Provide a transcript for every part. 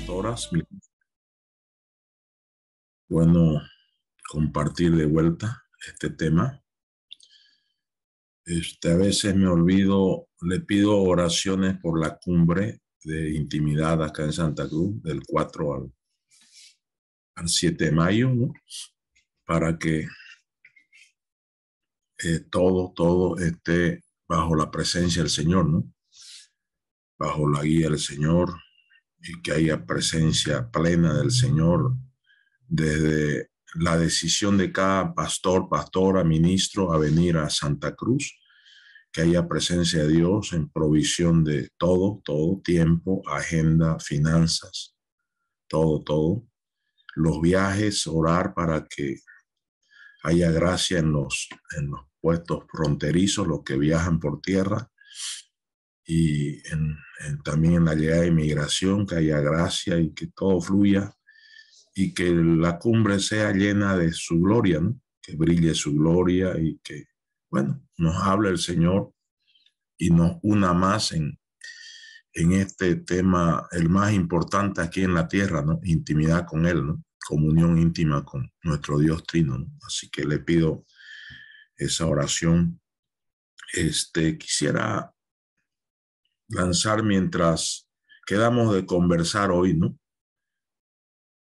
pastoras. Bueno, compartir de vuelta este tema. A veces me olvido, le pido oraciones por la cumbre de intimidad acá en Santa Cruz, del 4 al 7 de mayo, ¿no? Para que todo esté bajo la presencia del Señor, ¿no? Bajo la guía del Señor, y que haya presencia plena del Señor desde la decisión de cada pastor, pastora, ministro a venir a Santa Cruz, que haya presencia de Dios en provisión de todo tiempo, agenda, finanzas, todo. Los viajes, orar para que haya gracia en los puestos fronterizos, los que viajan por tierra, y también en la llegada de inmigración, que haya gracia y que todo fluya, y que la cumbre sea llena de su gloria, ¿no? Que brille su gloria y que, bueno, nos hable el Señor y nos una más en este tema, el más importante aquí en la tierra, ¿no? Intimidad con Él, ¿no? Comunión íntima con nuestro Dios Trino, ¿no? Así que le pido esa oración. Quisiera lanzar mientras quedamos de conversar hoy, ¿no?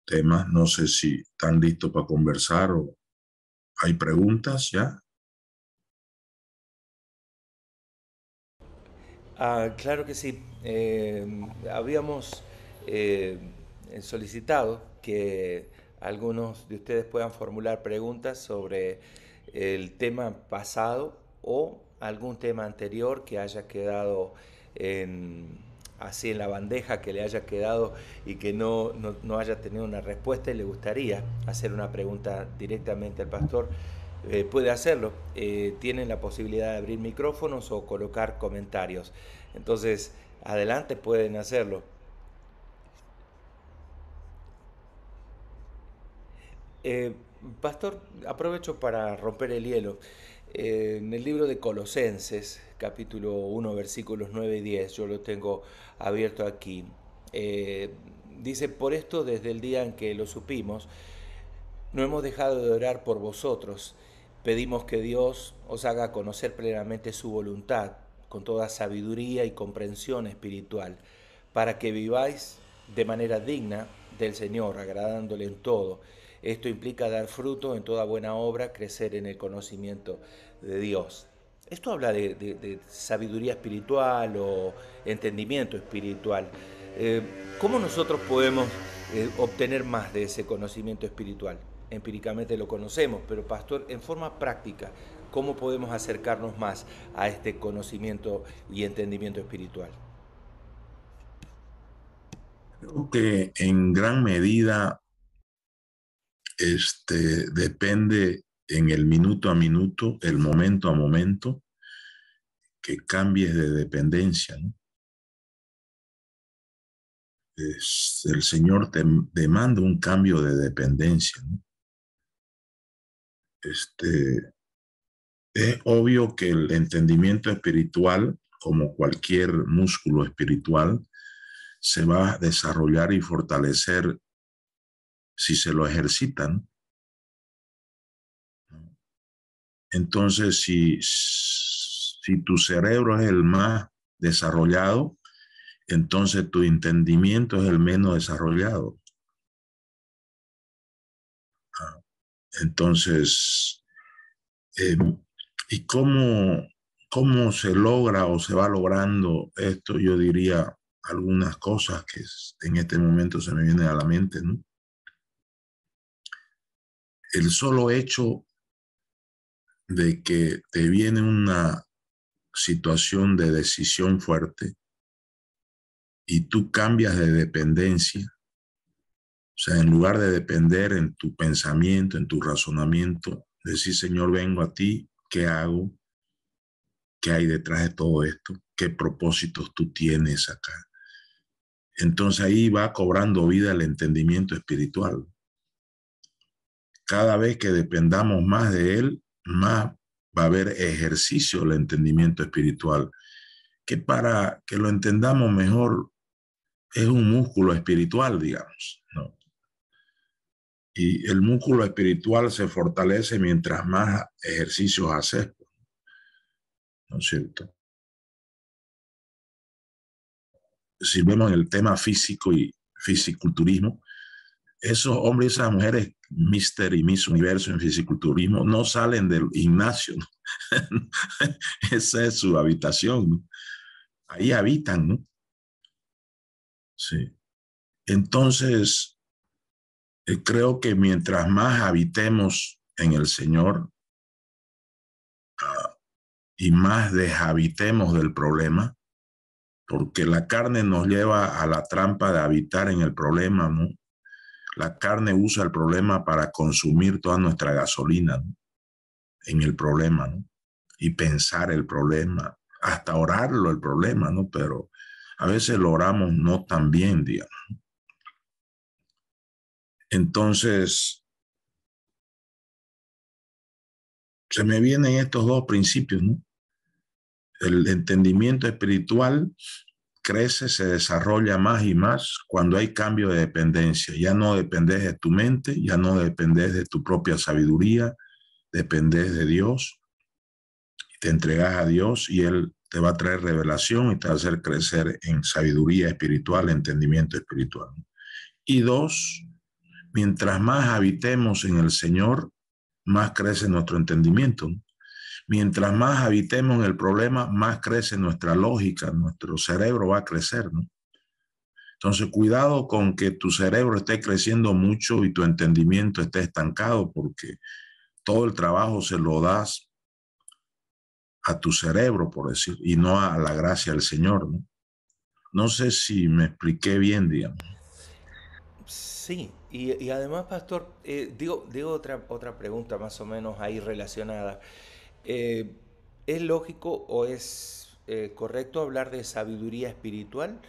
Temas, no sé si están listos para conversar o hay preguntas ya. Claro que sí. Habíamos solicitado que algunos de ustedes puedan formular preguntas sobre el tema pasado o algún tema anterior que haya quedado así en la bandeja, que le haya quedado y que no haya tenido una respuesta y le gustaría hacer una pregunta directamente al pastor. Puede hacerlo. Tienen la posibilidad de abrir micrófonos o colocar comentarios. Entonces, adelante, pueden hacerlo. Eh, Pastor, aprovecho para romper el hielo. En el libro de Colosenses, capítulo 1, versículos 9 y 10, yo lo tengo abierto aquí. Eh, Dice, por esto desde el día en que lo supimos, no hemos dejado de orar por vosotros. Pedimos que Dios os haga conocer plenamente su voluntad, con toda sabiduría y comprensión espiritual, para que viváis de manera digna del Señor, agradándole en todo. Esto implica dar fruto en toda buena obra, crecer en el conocimiento de Dios. Esto habla de sabiduría espiritual o entendimiento espiritual. Eh, ¿Cómo nosotros podemos obtener más de ese conocimiento espiritual? Empíricamente lo conocemos, pero pastor, en forma práctica, ¿cómo podemos acercarnos más a este conocimiento y entendimiento espiritual? Creo que en gran medida depende en el minuto a minuto, el momento a momento, que cambies de dependencia, ¿no? El Señor te demanda un cambio de dependencia, ¿no? Es obvio que el entendimiento espiritual, como cualquier músculo espiritual, se va a desarrollar y fortalecer si se lo ejercitan. Entonces, si tu cerebro es el más desarrollado, entonces tu entendimiento es el menos desarrollado. Entonces, ¿y cómo se logra o se va logrando esto? Yo diría algunas cosas que en este momento se me vienen a la mente, ¿no? El solo hecho de que te viene una situación de decisión fuerte y tú cambias de dependencia, o sea, en lugar de depender en tu pensamiento, en tu razonamiento, decir, Señor, vengo a ti, ¿qué hago? ¿Qué hay detrás de todo esto? ¿Qué propósitos tú tienes acá? Entonces ahí va cobrando vida el entendimiento espiritual. Cada vez que dependamos más de Él, más va a haber ejercicio del entendimiento espiritual, que para que lo entendamos mejor, es un músculo espiritual, digamos, ¿no? Y el músculo espiritual se fortalece mientras más ejercicios haces, ¿no es cierto? Si vemos en el tema físico y fisiculturismo, esos hombres y esas mujeres, Mister y Miss Universo en fisiculturismo, no salen del gimnasio, ¿no? Esa es su habitación, ¿no? Ahí habitan, ¿no? Sí. Entonces, creo que mientras más habitemos en el Señor y más deshabitemos del problema, porque la carne nos lleva a la trampa de habitar en el problema, ¿no? La carne usa el problema para consumir toda nuestra gasolina, ¿no? En el problema, ¿no? Y pensar el problema, hasta orarlo el problema, ¿no? Pero a veces lo oramos no tan bien, digamos. Entonces, se me vienen estos dos principios, ¿no? El entendimiento espiritual crece, se desarrolla más y más cuando hay cambio de dependencia. Ya no dependes de tu mente, ya no dependes de tu propia sabiduría, dependes de Dios, te entregas a Dios y Él te va a traer revelación y te va a hacer crecer en sabiduría espiritual, entendimiento espiritual. Y dos, mientras más habitemos en el Señor, más crece nuestro entendimiento. Mientras más habitemos en el problema, más crece nuestra lógica, nuestro cerebro va a crecer, ¿no? Entonces, cuidado con que tu cerebro esté creciendo mucho y tu entendimiento esté estancado, porque todo el trabajo se lo das a tu cerebro, por decir, y no a la gracia del Señor, ¿no? No sé si me expliqué bien, digamos. Sí, y además, Pastor, digo otra pregunta más o menos ahí relacionada. Eh, ¿Es lógico o es correcto hablar de sabiduría espiritual?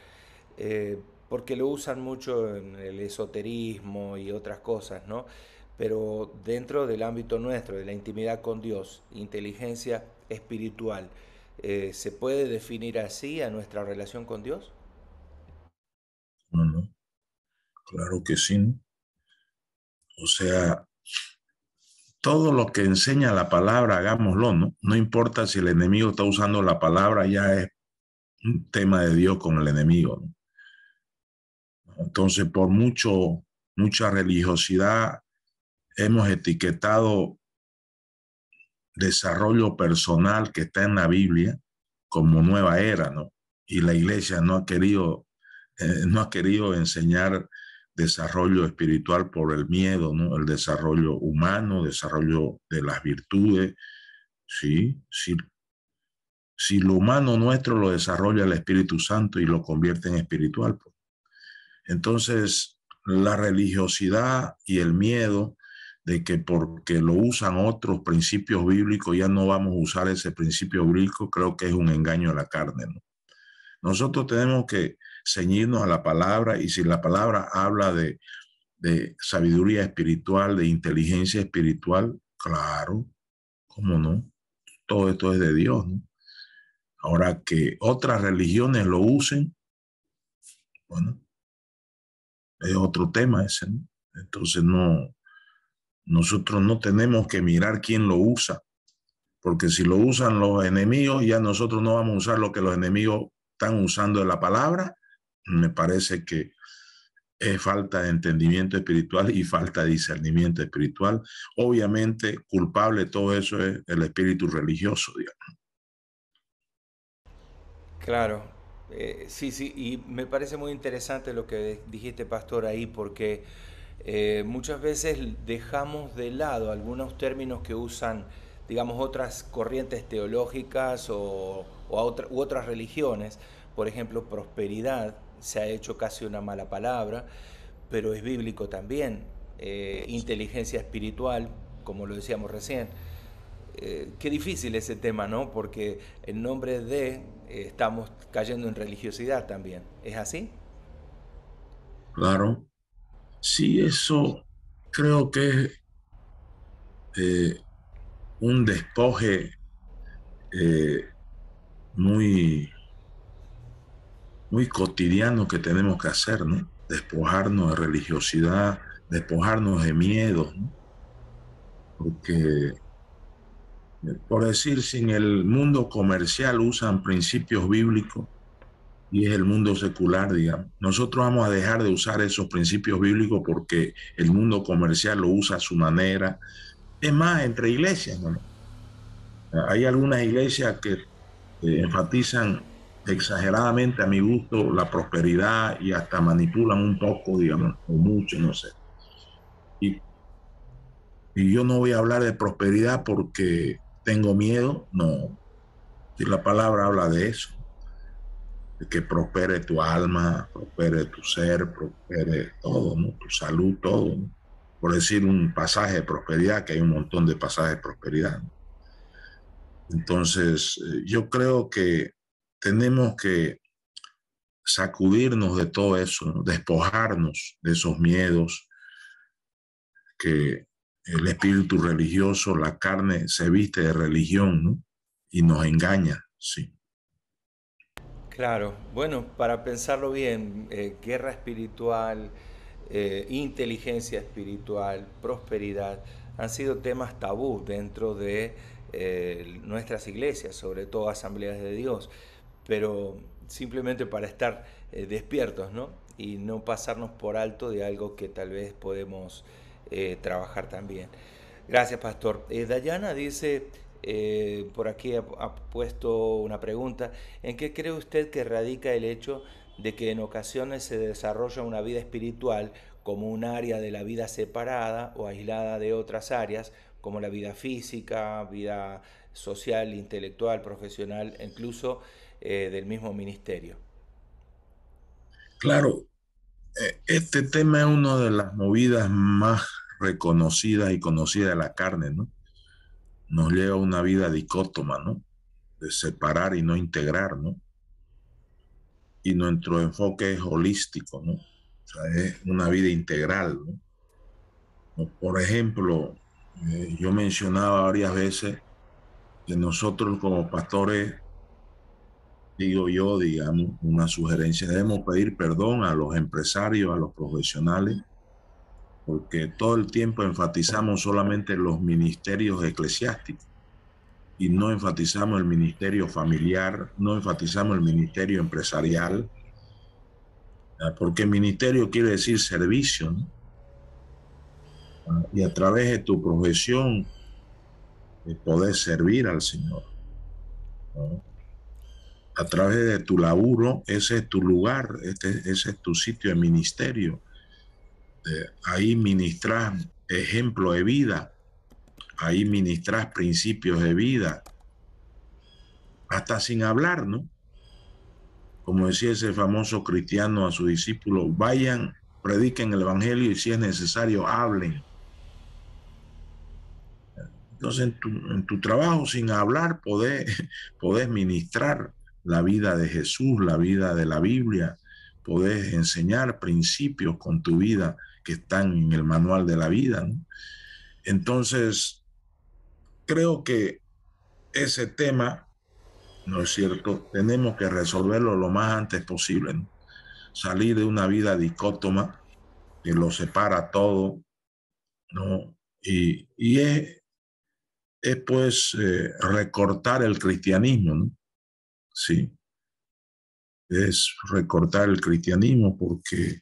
Porque lo usan mucho en el esoterismo y otras cosas, ¿no? Pero dentro del ámbito nuestro, de la intimidad con Dios, inteligencia espiritual, ¿se puede definir así a nuestra relación con Dios? No, no, claro que sí, ¿no? O sea, todo lo que enseña la palabra, hagámoslo, ¿no? No importa si el enemigo está usando la palabra, ya es un tema de Dios con el enemigo, ¿no? Entonces, por mucha religiosidad, hemos etiquetado desarrollo personal que está en la Biblia como nueva era, ¿no? Y la iglesia no ha querido enseñar desarrollo espiritual por el miedo, ¿no? El desarrollo humano, desarrollo de las virtudes, ¿sí? Si lo humano nuestro lo desarrolla el Espíritu Santo y lo convierte en espiritual, pues. Entonces, la religiosidad y el miedo de que porque lo usan otros principios bíblicos ya no vamos a usar ese principio bíblico, creo que es un engaño a la carne, ¿no? Nosotros tenemos que ceñirnos a la palabra y si la palabra habla de sabiduría espiritual, de inteligencia espiritual, claro, ¿cómo no? Todo esto es de Dios, ¿no? Ahora que otras religiones lo usen, bueno, es otro tema ese, ¿no? Entonces nosotros no tenemos que mirar quién lo usa, porque si lo usan los enemigos, ya nosotros no vamos a usar lo que los enemigos están usando de la palabra. Me parece que es falta de entendimiento espiritual y falta de discernimiento espiritual. Obviamente, culpable de todo eso es el espíritu religioso, digamos. Claro, sí, sí, y me parece muy interesante lo que dijiste, Pastor, ahí, porque muchas veces dejamos de lado algunos términos que usan, digamos, otras corrientes teológicas u otras religiones. Por ejemplo, prosperidad se ha hecho casi una mala palabra, pero es bíblico también. Inteligencia espiritual, como lo decíamos recién. Qué difícil ese tema, ¿no? Porque en nombre de estamos cayendo en religiosidad también. ¿Es así? Claro, sí, eso creo que es un despoje eh, muy, muy cotidiano que tenemos que hacer, ¿no? Despojarnos de religiosidad, despojarnos de miedos, ¿no? Porque, por decir, sin el mundo comercial usan principios bíblicos y es el mundo secular, digamos. Nosotros vamos a dejar de usar esos principios bíblicos porque el mundo comercial lo usa a su manera. Es más, entre iglesias, ¿no? Hay algunas iglesias que enfatizan exageradamente a mi gusto la prosperidad y hasta manipulan un poco, digamos, o mucho, no sé. Y, y yo no voy a hablar de prosperidad porque tengo miedo, no. Si la palabra habla de eso, de que prospere tu alma, prospere tu ser, prospere todo, ¿no? Tu salud, todo, ¿no? Por decir un pasaje de prosperidad, que hay un montón de pasajes de prosperidad, ¿no? Entonces, yo creo que tenemos que sacudirnos de todo eso, ¿no? Despojarnos de esos miedos que el espíritu religioso, la carne se viste de religión, ¿no? Y nos engaña, sí. Claro, bueno, para pensarlo bien, guerra espiritual, inteligencia espiritual, prosperidad, han sido temas tabú dentro de nuestras iglesias, sobre todo asambleas de Dios, pero simplemente para estar despiertos, ¿no? Y no pasarnos por alto de algo que tal vez podemos trabajar también. Gracias, Pastor. Dayana dice, por aquí ha puesto una pregunta, ¿en qué cree usted que radica el hecho de que en ocasiones se desarrolla una vida espiritual como un área de la vida separada o aislada de otras áreas, como la vida física, vida social, intelectual, profesional, e incluso del mismo ministerio? Claro, este tema es una de las movidas más reconocidas y conocidas de la carne, ¿no? Nos lleva a una vida dicótoma, ¿no? De separar y no integrar, ¿no? Y nuestro enfoque es holístico, ¿no? O sea, es una vida integral, ¿no? Por ejemplo, yo mencionaba varias veces que nosotros como pastores, digo yo, digamos, una sugerencia, debemos pedir perdón a los empresarios, a los profesionales, porque todo el tiempo enfatizamos solamente los ministerios eclesiásticos y no enfatizamos el ministerio familiar, no enfatizamos el ministerio empresarial, porque ministerio quiere decir servicio, ¿no? Y a través de tu profesión poder servir al Señor, ¿no? A través de tu laburo, ese es tu lugar, ese es tu sitio de ministerio. Ahí ministras ejemplo de vida, ahí ministras principios de vida, hasta sin hablar, ¿no? Como decía ese famoso cristiano a sus discípulos, vayan, prediquen el evangelio y si es necesario, hablen. Entonces, en tu trabajo, sin hablar, podés ministrar la vida de Jesús, la vida de la Biblia, podés enseñar principios con tu vida que están en el manual de la vida, ¿no? Entonces, creo que ese tema, ¿no es cierto? Tenemos que resolverlo lo más antes posible, ¿no? Salir de una vida dicótoma que lo separa todo, ¿no? Y es pues recortar el cristianismo, ¿no? Sí, es recortar el cristianismo porque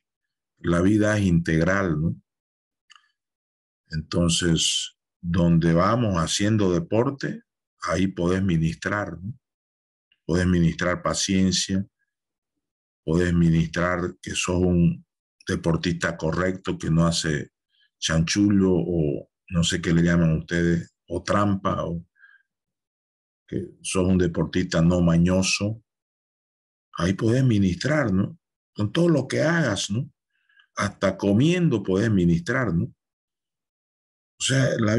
la vida es integral, ¿no? Entonces, donde vamos haciendo deporte, ahí podés ministrar, ¿no? Podés ministrar paciencia, podés ministrar que sos un deportista correcto, que no hace chanchullo o no sé qué le llaman ustedes, o trampa, o que sos un deportista no mañoso. Ahí podés ministrar, ¿no? Con todo lo que hagas, ¿no? Hasta comiendo podés ministrar, ¿no? O sea, la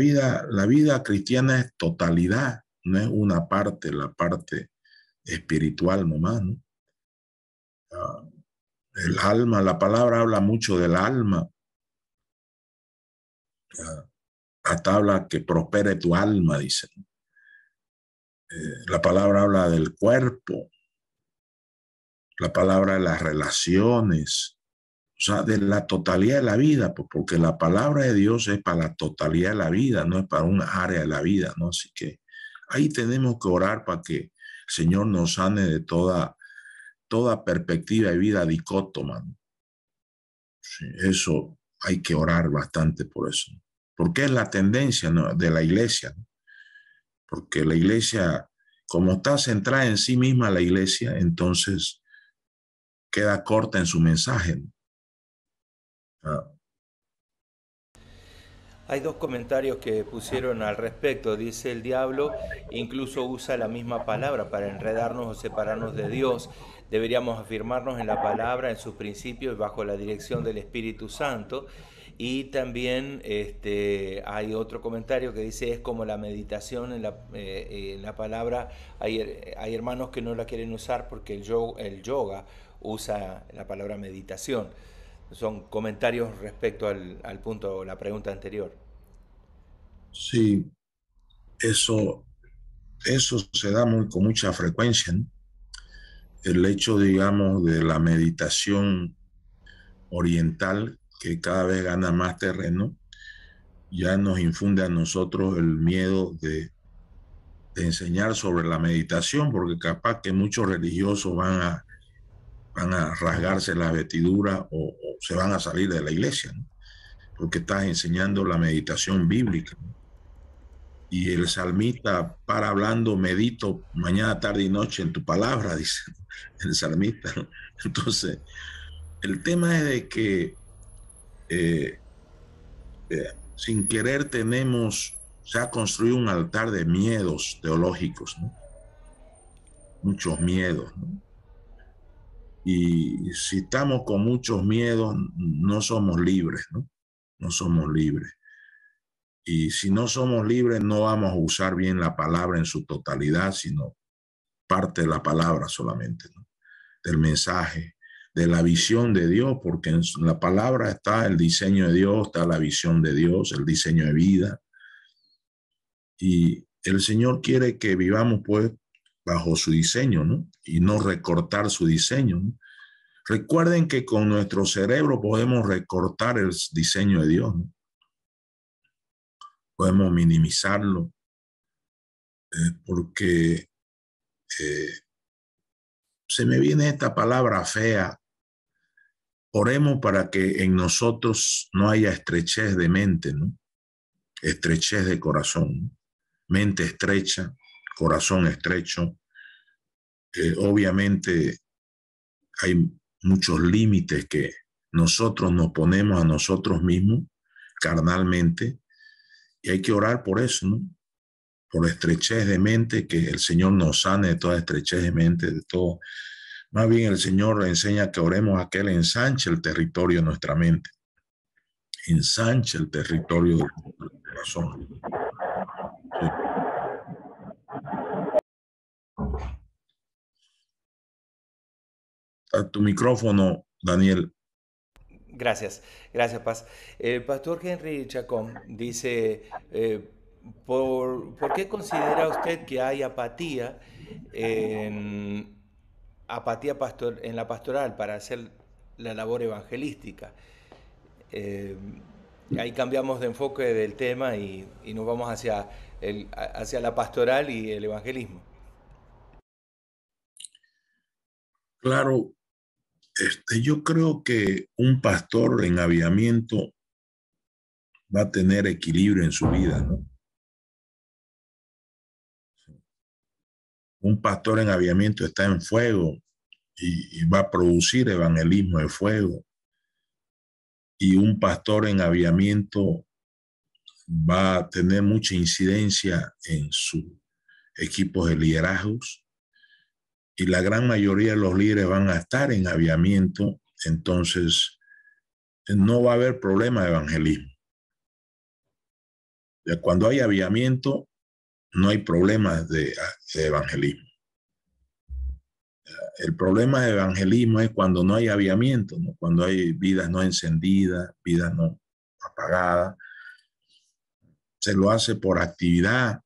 vida cristiana es totalidad, no es una parte, la parte espiritual nomás, ¿no? Ah, el alma, la palabra habla mucho del alma, ah, hasta habla que prospere tu alma, dice. La palabra habla del cuerpo, la palabra de las relaciones, o sea, de la totalidad de la vida, porque la palabra de Dios es para la totalidad de la vida, no es para un área de la vida, ¿no? Así que ahí tenemos que orar para que el Señor nos sane de toda perspectiva de vida dicótoma, ¿no? Sí, eso hay que orar bastante por eso, porque es la tendencia, ¿no?, de la iglesia, ¿no? Porque la iglesia, como está centrada en sí misma la iglesia, entonces queda corta en su mensaje, ¿no? Ah, Hay dos comentarios que pusieron al respecto. Dice el diablo incluso usa la misma palabra para enredarnos o separarnos de Dios. Deberíamos afirmarnos en la palabra, en sus principios, bajo la dirección del Espíritu Santo. Y también hay otro comentario que dice es como la meditación en la palabra. Hay hermanos que no la quieren usar porque el yoga usa la palabra meditación. Son comentarios respecto al punto, la pregunta anterior. sí, eso, eso se da con mucha frecuencia, ¿no? El hecho, digamos, de la meditación oriental, que cada vez gana más terreno, ya nos infunde a nosotros el miedo de enseñar sobre la meditación, porque capaz que muchos religiosos van a rasgarse las vestiduras o se van a salir de la iglesia, ¿no? Porque estás enseñando la meditación bíblica, ¿no? Y el salmista para hablando, medito mañana, tarde y noche en tu palabra, dice el salmista, ¿no? Entonces, el tema es de que eh, sin querer se ha construido un altar de miedos teológicos, ¿no? Muchos miedos, ¿no? Y si estamos con muchos miedos, no somos libres, ¿no? No somos libres. Y si no somos libres, no vamos a usar bien la palabra en su totalidad, sino parte de la palabra solamente, ¿no? Del mensaje, de la visión de Dios, porque en la palabra está el diseño de Dios, está la visión de Dios, el diseño de vida. Y el Señor quiere que vivamos, pues, bajo su diseño, ¿no? Y no recortar su diseño, ¿no? Recuerden que con nuestro cerebro podemos recortar el diseño de Dios, ¿no? Podemos minimizarlo, porque se me viene esta palabra fea. Oremos para que en nosotros no haya estrechez de mente, ¿no? Estrechez de corazón, ¿no? Mente estrecha, corazón estrecho. Obviamente hay muchos límites que nosotros nos ponemos a nosotros mismos carnalmente y hay que orar por eso, ¿no? Por estrechez de mente, que el Señor nos sane de toda estrechez de mente, de todo. Más bien el Señor enseña que oremos a que Él ensanche el territorio de nuestra mente, ensanche el territorio del corazón. Sí. A tu micrófono, Daniel. Gracias, gracias, Paz. El pastor Henry Chacón dice, ¿por qué considera usted que hay en, en la pastoral para hacer la labor evangelística? Eh, Ahí cambiamos de enfoque del tema y nos vamos hacia la pastoral y el evangelismo. Claro, yo creo que un pastor en aviamiento va a tener equilibrio en su vida, ¿no? Un pastor en aviamiento está en fuego y va a producir evangelismo de fuego. Y un pastor en aviamiento va a tener mucha incidencia en sus equipos de liderazgos y la gran mayoría de los líderes van a estar en aviamiento, entonces no va a haber problema de evangelismo. Cuando hay aviamiento, no hay problema de evangelismo. El problema de evangelismo es cuando no hay aviamiento, ¿no? Cuando hay vidas no encendidas, vidas no apagadas. Se lo hace por actividad.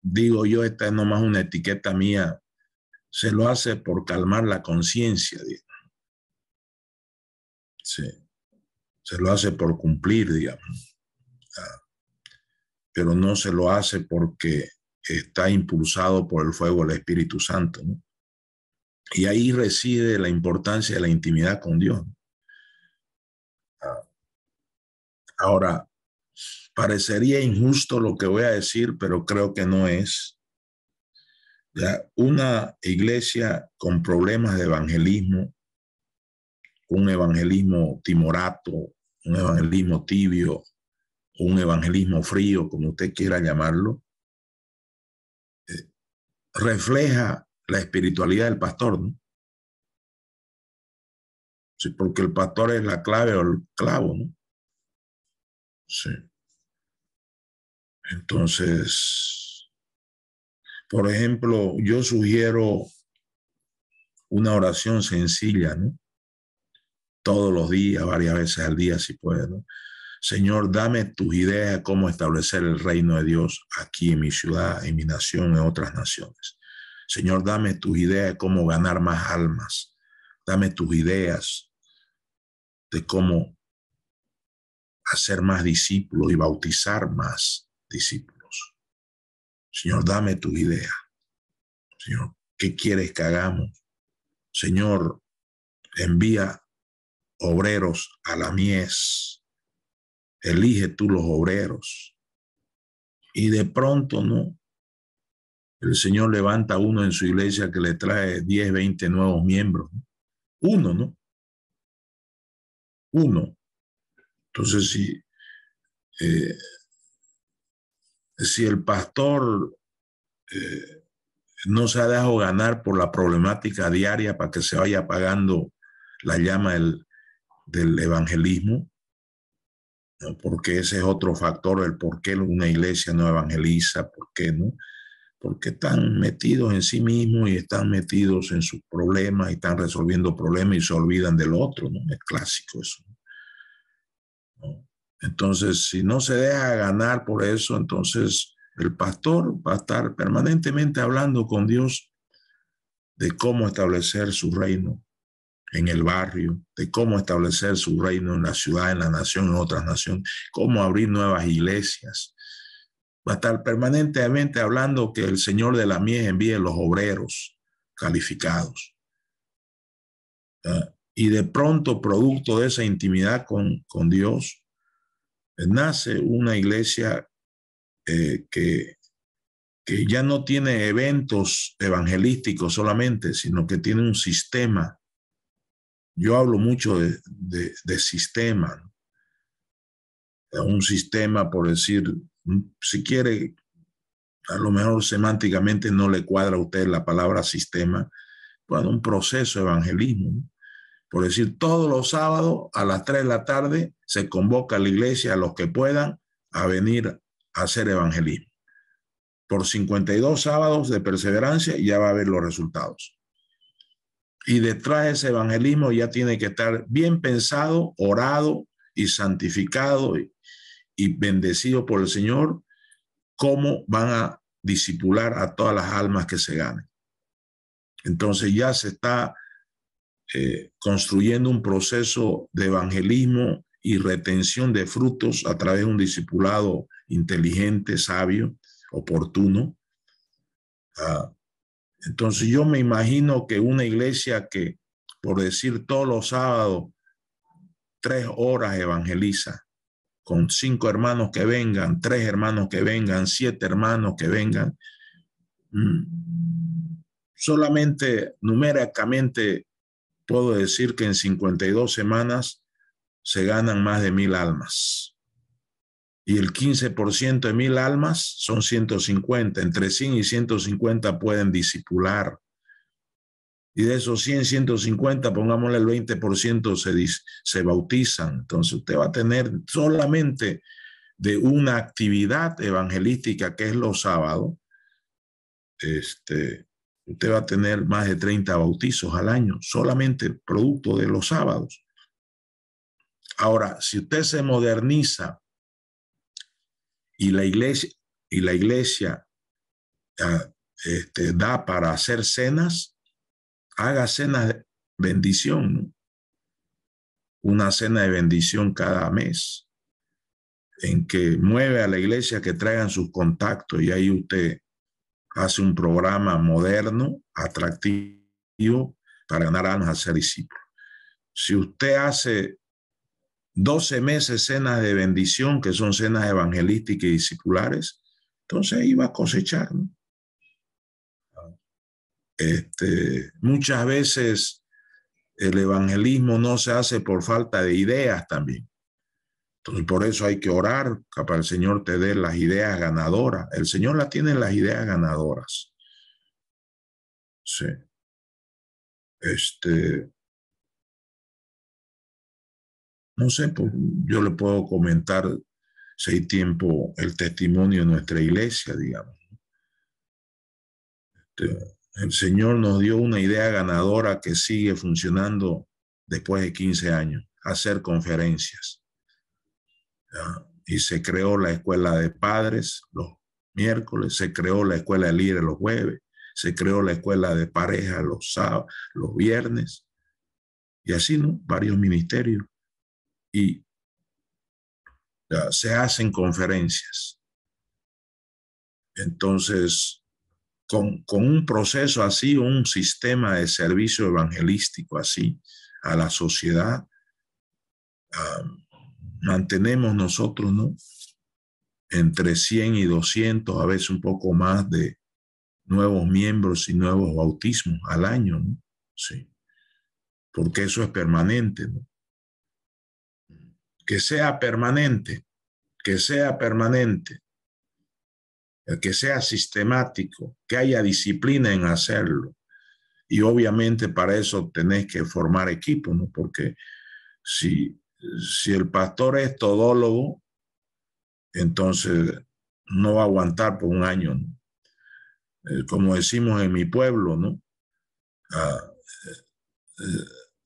Digo yo, esta es nomás una etiqueta mía se lo hace por calmar la conciencia, digamos. Sí, se lo hace por cumplir, digamos. Pero no se lo hace porque está impulsado por el fuego del Espíritu Santo, ¿no? Y ahí reside la importancia de la intimidad con Dios. Ahora, parecería injusto lo que voy a decir, pero creo que no es. ¿Ya? Una iglesia con problemas de evangelismo, un evangelismo timorato, un evangelismo tibio, un evangelismo frío, como usted quiera llamarlo, refleja la espiritualidad del pastor, ¿no? Sí, porque el pastor es la clave o el clavo, ¿no? Sí. Entonces, por ejemplo, yo sugiero una oración sencilla, ¿no? Todos los días, varias veces al día, si puede, ¿no? Señor, dame tus ideas de cómo establecer el reino de Dios aquí en mi ciudad, en mi nación, en otras naciones. Señor, dame tus ideas de cómo ganar más almas. Dame tus ideas de cómo hacer más discípulos y bautizar más discípulos. Señor, dame tus ideas. Señor, ¿qué quieres que hagamos? Señor, envía obreros a la mies. Elige tú los obreros. Y de pronto, ¿no? El Señor levanta a uno en su iglesia que le trae 10, 20 nuevos miembros, ¿no? Uno, ¿no? Uno. Entonces, si el pastor no se ha dejado ganar por la problemática diaria para que se vaya apagando la llama del evangelismo, ¿no? Porque ese es otro factor, el por qué una iglesia no evangeliza, por qué no, porque están metidos en sí mismos y están metidos en sus problemas y están resolviendo problemas y se olvidan del otro, ¿no? Es clásico eso, ¿no? Entonces, si no se deja ganar por eso, entonces el pastor va a estar permanentemente hablando con Dios de cómo establecer su reino en el barrio, de cómo establecer su reino en la ciudad, en la nación, en otras naciones, cómo abrir nuevas iglesias. Va a estar permanentemente hablando que el Señor de la mies envíe los obreros calificados. Y de pronto, producto de esa intimidad con Dios, nace una iglesia que ya no tiene eventos evangelísticos solamente, sino que tiene un sistema. Yo hablo mucho de sistema, ¿no? Un sistema, por decir, si quiere, a lo mejor semánticamente no le cuadra a usted la palabra sistema, bueno, un proceso de evangelismo, ¿no? Por decir, todos los sábados a las 3 de la tarde se convoca a la iglesia a los que puedan a venir a hacer evangelismo. Por 52 sábados de perseverancia ya va a haber los resultados. Y detrás de ese evangelismo ya tiene que estar bien pensado, orado y santificado y bendecido por el Señor, cómo van a discipular a todas las almas que se ganen. Entonces ya se está construyendo un proceso de evangelismo y retención de frutos a través de un discipulado inteligente, sabio, oportuno. Entonces yo me imagino que una iglesia que, por decir, todos los sábados 3 horas evangeliza, con 5 hermanos que vengan, 3 hermanos que vengan, 7 hermanos que vengan, solamente numéricamente puedo decir que en 52 semanas se ganan más de 1000 almas. Y el 15% de 1000 almas son 150. Entre 100 y 150 pueden discipular. Y de esos 100, 150, pongámosle el 20% se bautizan. Entonces usted va a tener solamente de una actividad evangelística que es los sábados, usted va a tener más de 30 bautizos al año, solamente producto de los sábados. Ahora, si usted se moderniza y la iglesia da para hacer cenas, haga cenas de bendición, ¿no? Una cena de bendición cada mes, en que mueve a la iglesia que traigan sus contactos y ahí usted hace un programa moderno, atractivo, para ganar almas a ser discípulos. Si usted hace 12 meses cenas de bendición, que son cenas evangelísticas y discipulares, entonces ahí va a cosechar, ¿no? Muchas veces el evangelismo no se hace por falta de ideas también. Entonces, por eso hay que orar para que el Señor te dé las ideas ganadoras. El Señor las tiene las ideas ganadoras. Sí. No sé, pues, yo le puedo comentar, si hay tiempo, el testimonio de nuestra iglesia, digamos. El Señor nos dio una idea ganadora que sigue funcionando después de 15 años, hacer conferencias. ¿Ya? Y se creó la escuela de padres los miércoles, se creó la escuela de líderes los jueves, se creó la escuela de pareja los sábados, los viernes, y así, ¿no? Varios ministerios. Y ya, se hacen conferencias. Entonces, con un proceso así, un sistema de servicio evangelístico así a la sociedad, mantenemos nosotros, ¿no? Entre 100 y 200, a veces un poco más de nuevos miembros y nuevos bautismos al año, ¿no? Sí, porque eso es permanente, ¿no? Que sea permanente, que sea permanente, que sea sistemático, que haya disciplina en hacerlo. Y obviamente para eso tenés que formar equipo, ¿no? Porque si el pastor es todólogo, entonces no va a aguantar por un año, ¿no? Como decimos en mi pueblo, ¿no?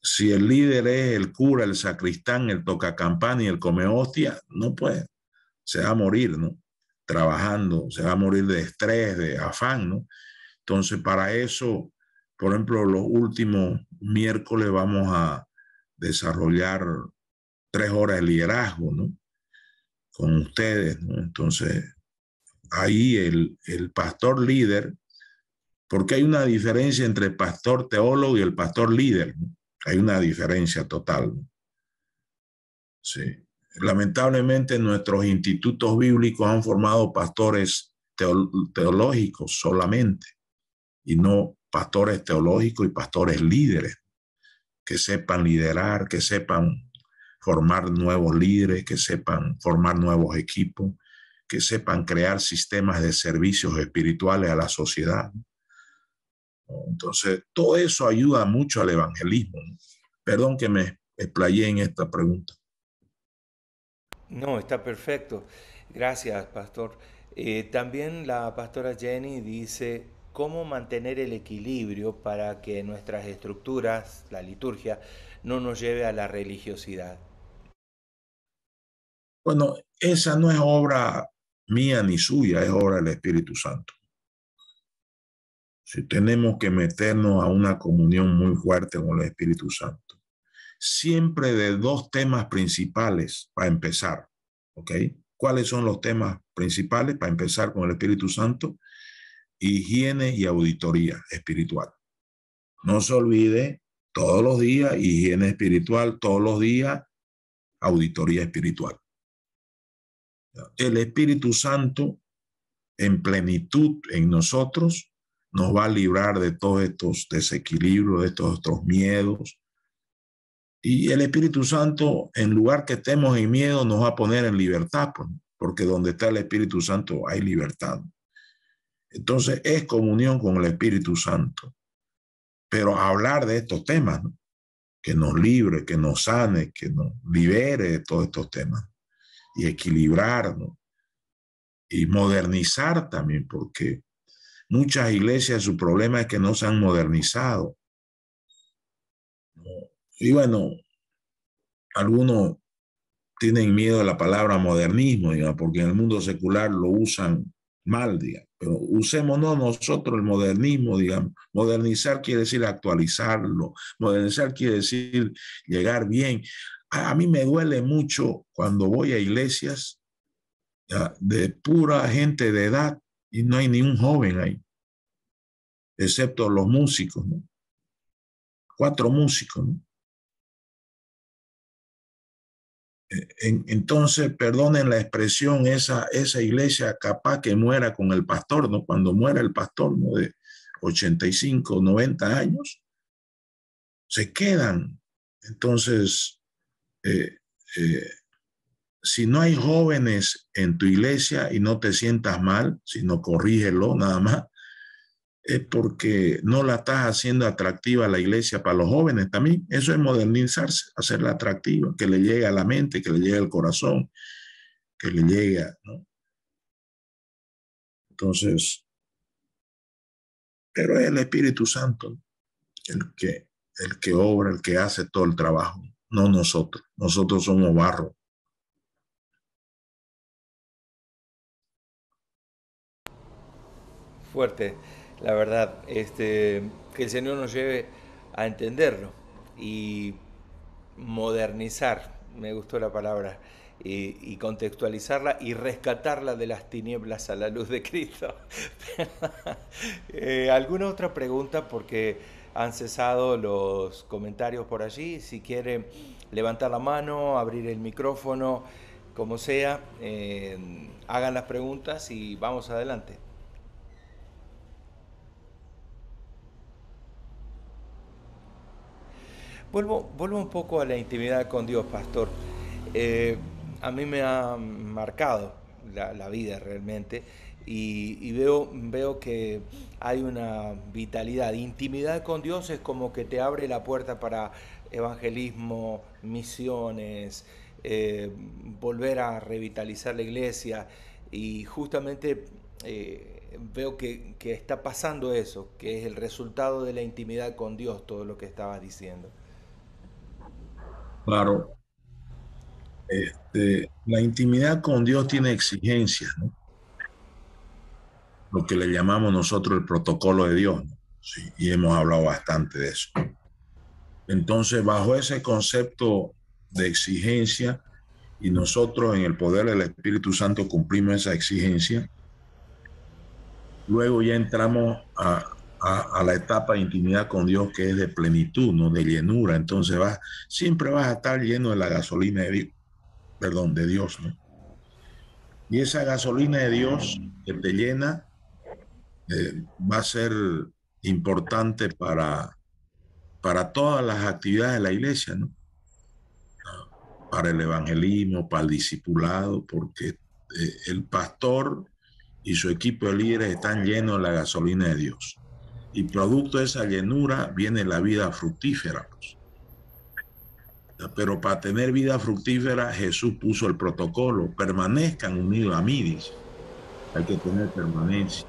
Si el líder es el cura, el sacristán, el tocacampana y el come hostia, no puede, se va a morir, ¿no? Trabajando, se va a morir de estrés, de afán, ¿no? Entonces, para eso, por ejemplo, los últimos miércoles vamos a desarrollar 3 horas de liderazgo, ¿no? Con ustedes, ¿no? Entonces, ahí el pastor líder, porque hay una diferencia entre el pastor teólogo y el pastor líder, ¿no? Hay una diferencia total, ¿no? Sí. Lamentablemente, nuestros institutos bíblicos han formado pastores teológicos solamente, y no pastores teológicos y pastores líderes, que sepan liderar, que sepan formar nuevos líderes, que sepan formar nuevos equipos, que sepan crear sistemas de servicios espirituales a la sociedad. Entonces, todo eso ayuda mucho al evangelismo, ¿no? Perdón que me explayé en esta pregunta. No, está perfecto. Gracias, pastor. También la pastora Jenny dice, ¿cómo mantener el equilibrio para que nuestras estructuras, la liturgia, no nos lleve a la religiosidad? Bueno, esa no es obra mía ni suya, es obra del Espíritu Santo. Si tenemos que meternos a una comunión muy fuerte con el Espíritu Santo, siempre de 2 temas principales para empezar, ¿ok? ¿Cuáles son los temas principales para empezar con el Espíritu Santo? Higiene y auditoría espiritual. No se olvide, todos los días, higiene espiritual, todos los días, auditoría espiritual. El Espíritu Santo en plenitud en nosotros nos va a librar de todos estos desequilibrios, de todos estos miedos. Y el Espíritu Santo, en lugar que estemos en miedo, nos va a poner en libertad, pues, porque donde está el Espíritu Santo hay libertad. Entonces es comunión con el Espíritu Santo. Pero hablar de estos temas, ¿no? Que nos libre, que nos sane, que nos libere de todos estos temas. Y equilibrar, ¿no? Y modernizar también, porque muchas iglesias, su problema es que no se han modernizado. Y bueno, algunos tienen miedo de la palabra modernismo, digamos, porque en el mundo secular lo usan mal, digamos. pero usémonos nosotros el modernismo, digamos. Modernizar quiere decir actualizarlo, modernizar quiere decir llegar bien. A mí me duele mucho cuando voy a iglesias ya, de pura gente de edad y no hay ni un joven ahí, excepto los músicos, ¿no? 4 músicos, ¿no? Entonces, perdonen la expresión, esa iglesia capaz que muera con el pastor, ¿no? Cuando muera el pastor, ¿no? De 85, 90 años, se quedan. Entonces, eh, eh, si no hay jóvenes en tu iglesia y no te sientas mal, sino corrígelo nada más, es porque no la estás haciendo atractiva a la iglesia para los jóvenes también. Eso es modernizarse, hacerla atractiva, que le llegue a la mente, que le llegue al corazón, que le llegue, ¿no? Entonces, pero es el Espíritu Santo el que obra, el que hace todo el trabajo, no nosotros. Nosotros somos barro. Fuerte, la verdad, que el Señor nos lleve a entenderlo y modernizar, me gustó la palabra, y contextualizarla y rescatarla de las tinieblas a la luz de Cristo. ¿Alguna otra pregunta? Porque han cesado los comentarios por allí. Si quiere levantar la mano, abrir el micrófono, como sea, hagan las preguntas y vamos adelante. Vuelvo un poco a la intimidad con Dios, pastor. Eh, a mí me ha marcado la vida realmente y veo que hay una vitalidad. Intimidad con Dios es como que te abre la puerta para evangelismo, misiones, volver a revitalizar la iglesia y justamente veo que está pasando eso, que es el resultado de la intimidad con Dios, todo lo que estabas diciendo. Claro, la intimidad con Dios tiene exigencias, ¿no? Lo que le llamamos nosotros el protocolo de Dios, ¿no? Sí, y hemos hablado bastante de eso. Entonces, bajo ese concepto de exigencia, y nosotros en el poder del Espíritu Santo cumplimos esa exigencia, luego ya entramos a la etapa de intimidad con Dios que es de plenitud, no de llenura. Entonces siempre vas a estar lleno de la gasolina de Dios, perdón, de Dios, ¿no? Y esa gasolina de Dios que te llena va a ser importante para todas las actividades de la iglesia, ¿no? Para el evangelismo, para el discipulado, porque el pastor y su equipo de líderes están llenos de la gasolina de Dios. Y producto de esa llenura viene la vida fructífera, pues. Pero para tener vida fructífera, Jesús puso el protocolo: permanezcan unidos a mí, dice. Hay que tener permanencia,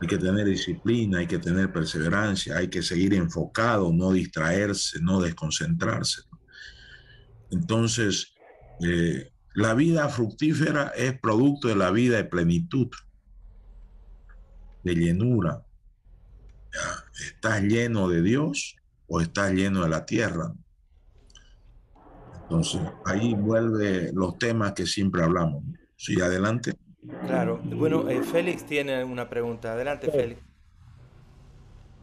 hay que tener disciplina, hay que tener perseverancia, hay que seguir enfocado, no distraerse, no desconcentrarse. Entonces, la vida fructífera es producto de la vida de plenitud, de llenura. ¿Ya? ¿Estás lleno de Dios o estás lleno de la tierra? Entonces, ahí vuelve los temas que siempre hablamos. Sí, adelante. Claro. Bueno, Félix tiene una pregunta. Adelante, Sí, Félix.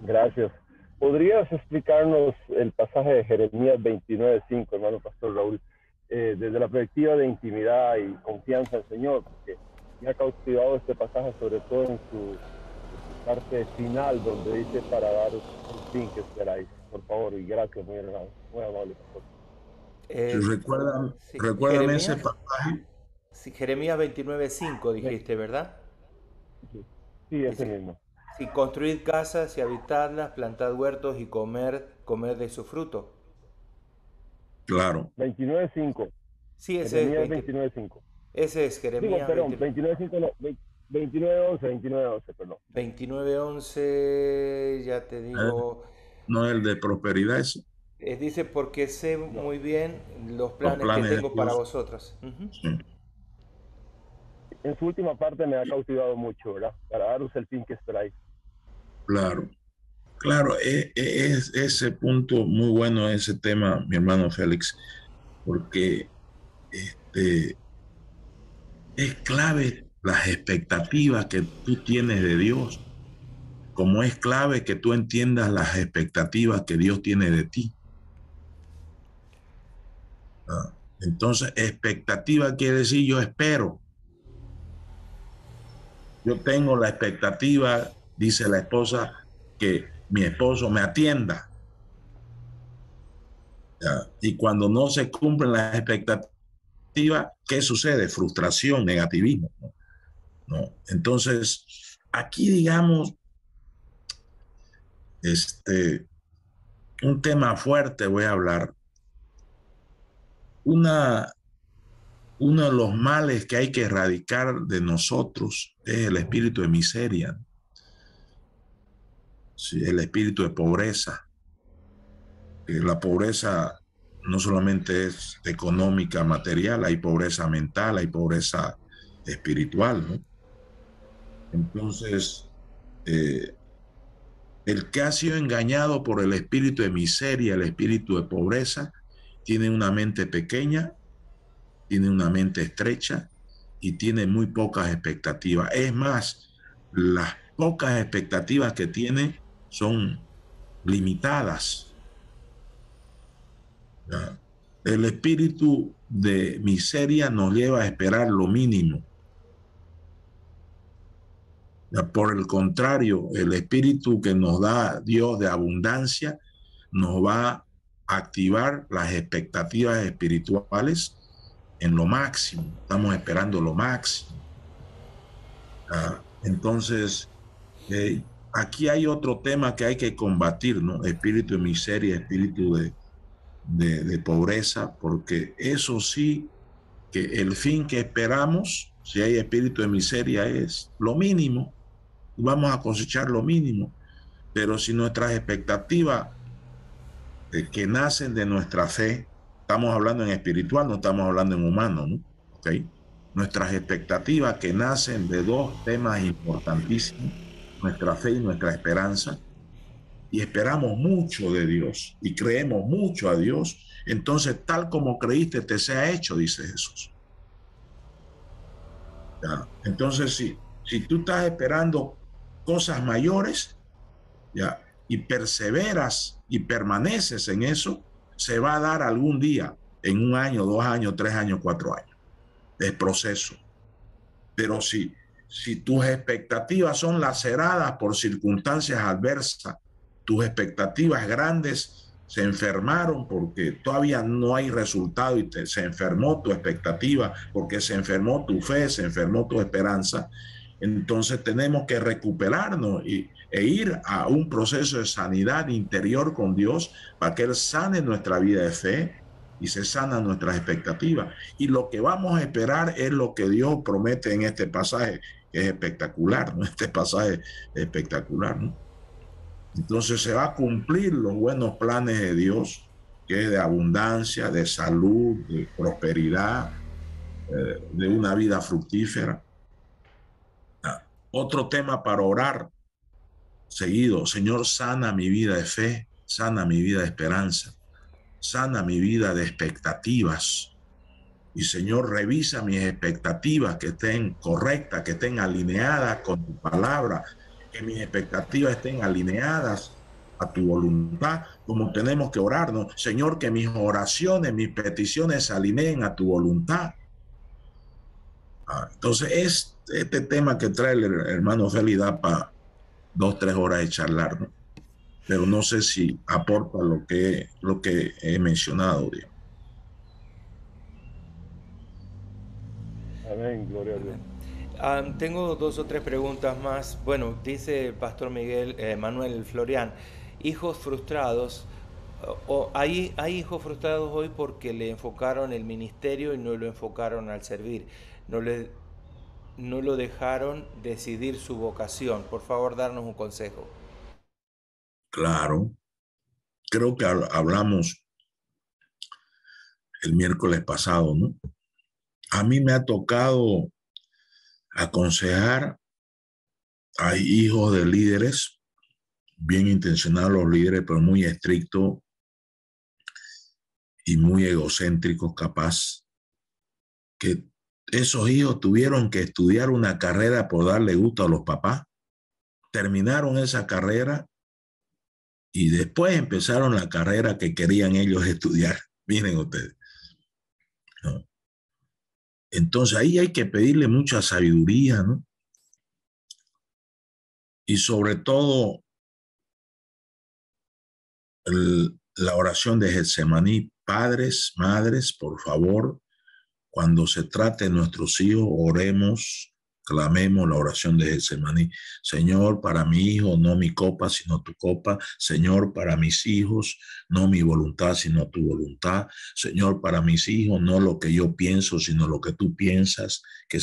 gracias. ¿Podrías explicarnos el pasaje de Jeremías 29:5, hermano Pastor Raúl, desde la perspectiva de intimidad y confianza en el Señor? Porque me ha cautivado este pasaje, sobre todo en su parte final, donde dice para daros un fin que esperáis. Por favor, y gracias, muy amable, Pastor. Si Eh, sí, recuérdame ese Jeremías, pasaje. sí, Jeremías 29:5 Sí, dijiste, ¿verdad? sí, sí, ese Dice, mismo. si construid casas y habitadlas, plantad huertos y comer de su fruto. Claro. 29:5. Sí, ese es Jeremías 20, 29:5. ese es Digo, Jeremías perdón, 20, 29:5 no, 29:11, perdón. 29:11, ya te Eh, digo, no es el de prosperidad, ese. dice, porque sé No. muy bien los Los planes que planes de tengo para Dios. vosotros. Ujú. Sí. en su última parte me ha cautivado mucho, ¿verdad? Para daros el fin que esperáis. Claro, claro, es ese punto muy bueno, ese tema, mi hermano Félix, porque este, es clave las expectativas que tú tienes de Dios, como es clave que tú entiendas las expectativas que Dios tiene de ti. ¿Ah? Entonces, expectativa quiere decir yo espero. Yo tengo la expectativa, dice la esposa, que mi esposo me atienda. ¿Ya? Y cuando no se cumplen las expectativas, ¿qué sucede? Frustración, negativismo. ¿No? ¿No? Entonces, aquí digamos, un tema fuerte voy a hablar. Una, Uno de los males que hay que erradicar de nosotros es el espíritu de miseria, ¿sí? El espíritu de pobreza. La pobreza no solamente es económica, material, hay pobreza mental, hay pobreza espiritual, ¿no? Entonces, eh, el que ha sido engañado por el espíritu de miseria, el espíritu de pobreza, tiene una mente pequeña, tiene una mente estrecha y tiene muy pocas expectativas. Es más, las pocas expectativas que tiene son limitadas. ¿Ya? El espíritu de miseria nos lleva a esperar lo mínimo. ¿Ya? Por el contrario, el espíritu que nos da Dios de abundancia nos va a activar las expectativas espirituales en lo máximo. Estamos esperando lo máximo. Entonces, aquí hay otro tema que hay que combatir, ¿no? Espíritu de miseria, espíritu de pobreza, porque eso sí, que el fin que esperamos, si hay espíritu de miseria, es lo mínimo, y vamos a cosechar lo mínimo. Pero si nuestras expectativas que nacen de nuestra fe, estamos hablando en espiritual, no estamos hablando en humano, ¿no? ¿Ok? Nuestras expectativas que nacen de dos temas importantísimos, nuestra fe y nuestra esperanza, y esperamos mucho de Dios y creemos mucho a Dios, entonces tal como creíste te sea hecho, dice Jesús. ¿Ya? Entonces, si tú estás esperando cosas mayores, ¿ya? Y perseveras y permaneces en eso, se va a dar algún día, en 1 año, 2 años, 3 años, 4 años. Es proceso. Pero si tus expectativas son laceradas por circunstancias adversas, tus expectativas grandes se enfermaron porque todavía no hay resultado y se enfermó tu expectativa, porque se enfermó tu fe, se enfermó tu esperanza, entonces tenemos que recuperarnos e ir a un proceso de sanidad interior con Dios para que Él sane nuestra vida de fe y se sanan nuestras expectativas. Y lo que vamos a esperar es lo que Dios promete en este pasaje, que es espectacular, ¿no? Este pasaje es espectacular, ¿no? Entonces se va a cumplir los buenos planes de Dios, que es de abundancia, de salud, de prosperidad, de una vida fructífera. Otro tema para orar seguido: Señor, sana mi vida de fe, sana mi vida de esperanza, sana mi vida de expectativas. Y Señor, revisa mis expectativas, que estén correctas, que estén alineadas con tu palabra, que mis expectativas estén alineadas a tu voluntad, como tenemos que orarnos. Señor, que mis oraciones, mis peticiones se alineen a tu voluntad. Entonces, este tema que trae el hermano Félix da para 2, 3 horas de charlar, ¿no? Pero no sé si aporta lo que he mencionado, Dios. Amén, gloria a Dios. Tengo 2 o 3 preguntas más. Bueno, dice el pastor Manuel Florian, hijos frustrados. Hay hijos frustrados hoy porque le enfocaron el ministerio y no lo enfocaron al servir. No lo dejaron decidir su vocación. Por favor, darnos un consejo. Claro, creo que hablamos el miércoles pasado, ¿no? A mí me ha tocado Aconsejar a hijos de líderes, bien intencionados los líderes, pero muy estrictos y muy egocéntricos, capaz, que esos hijos tuvieron que estudiar una carrera por darle gusto a los papás, terminaron esa carrera y después empezaron la carrera que querían ellos estudiar. Miren ustedes, ¿no? Entonces ahí hay que pedirle mucha sabiduría, ¿no? Y sobre todo la oración de Getsemaní. Padres, madres, por favor, cuando se trate de nuestros hijos, oremos, clamemos la oración de Getsemaní. Señor, para mi hijo, no mi copa, sino tu copa. Señor, para mis hijos, no mi voluntad, sino tu voluntad. Señor, para mis hijos, no lo que yo pienso, sino lo que tú piensas, que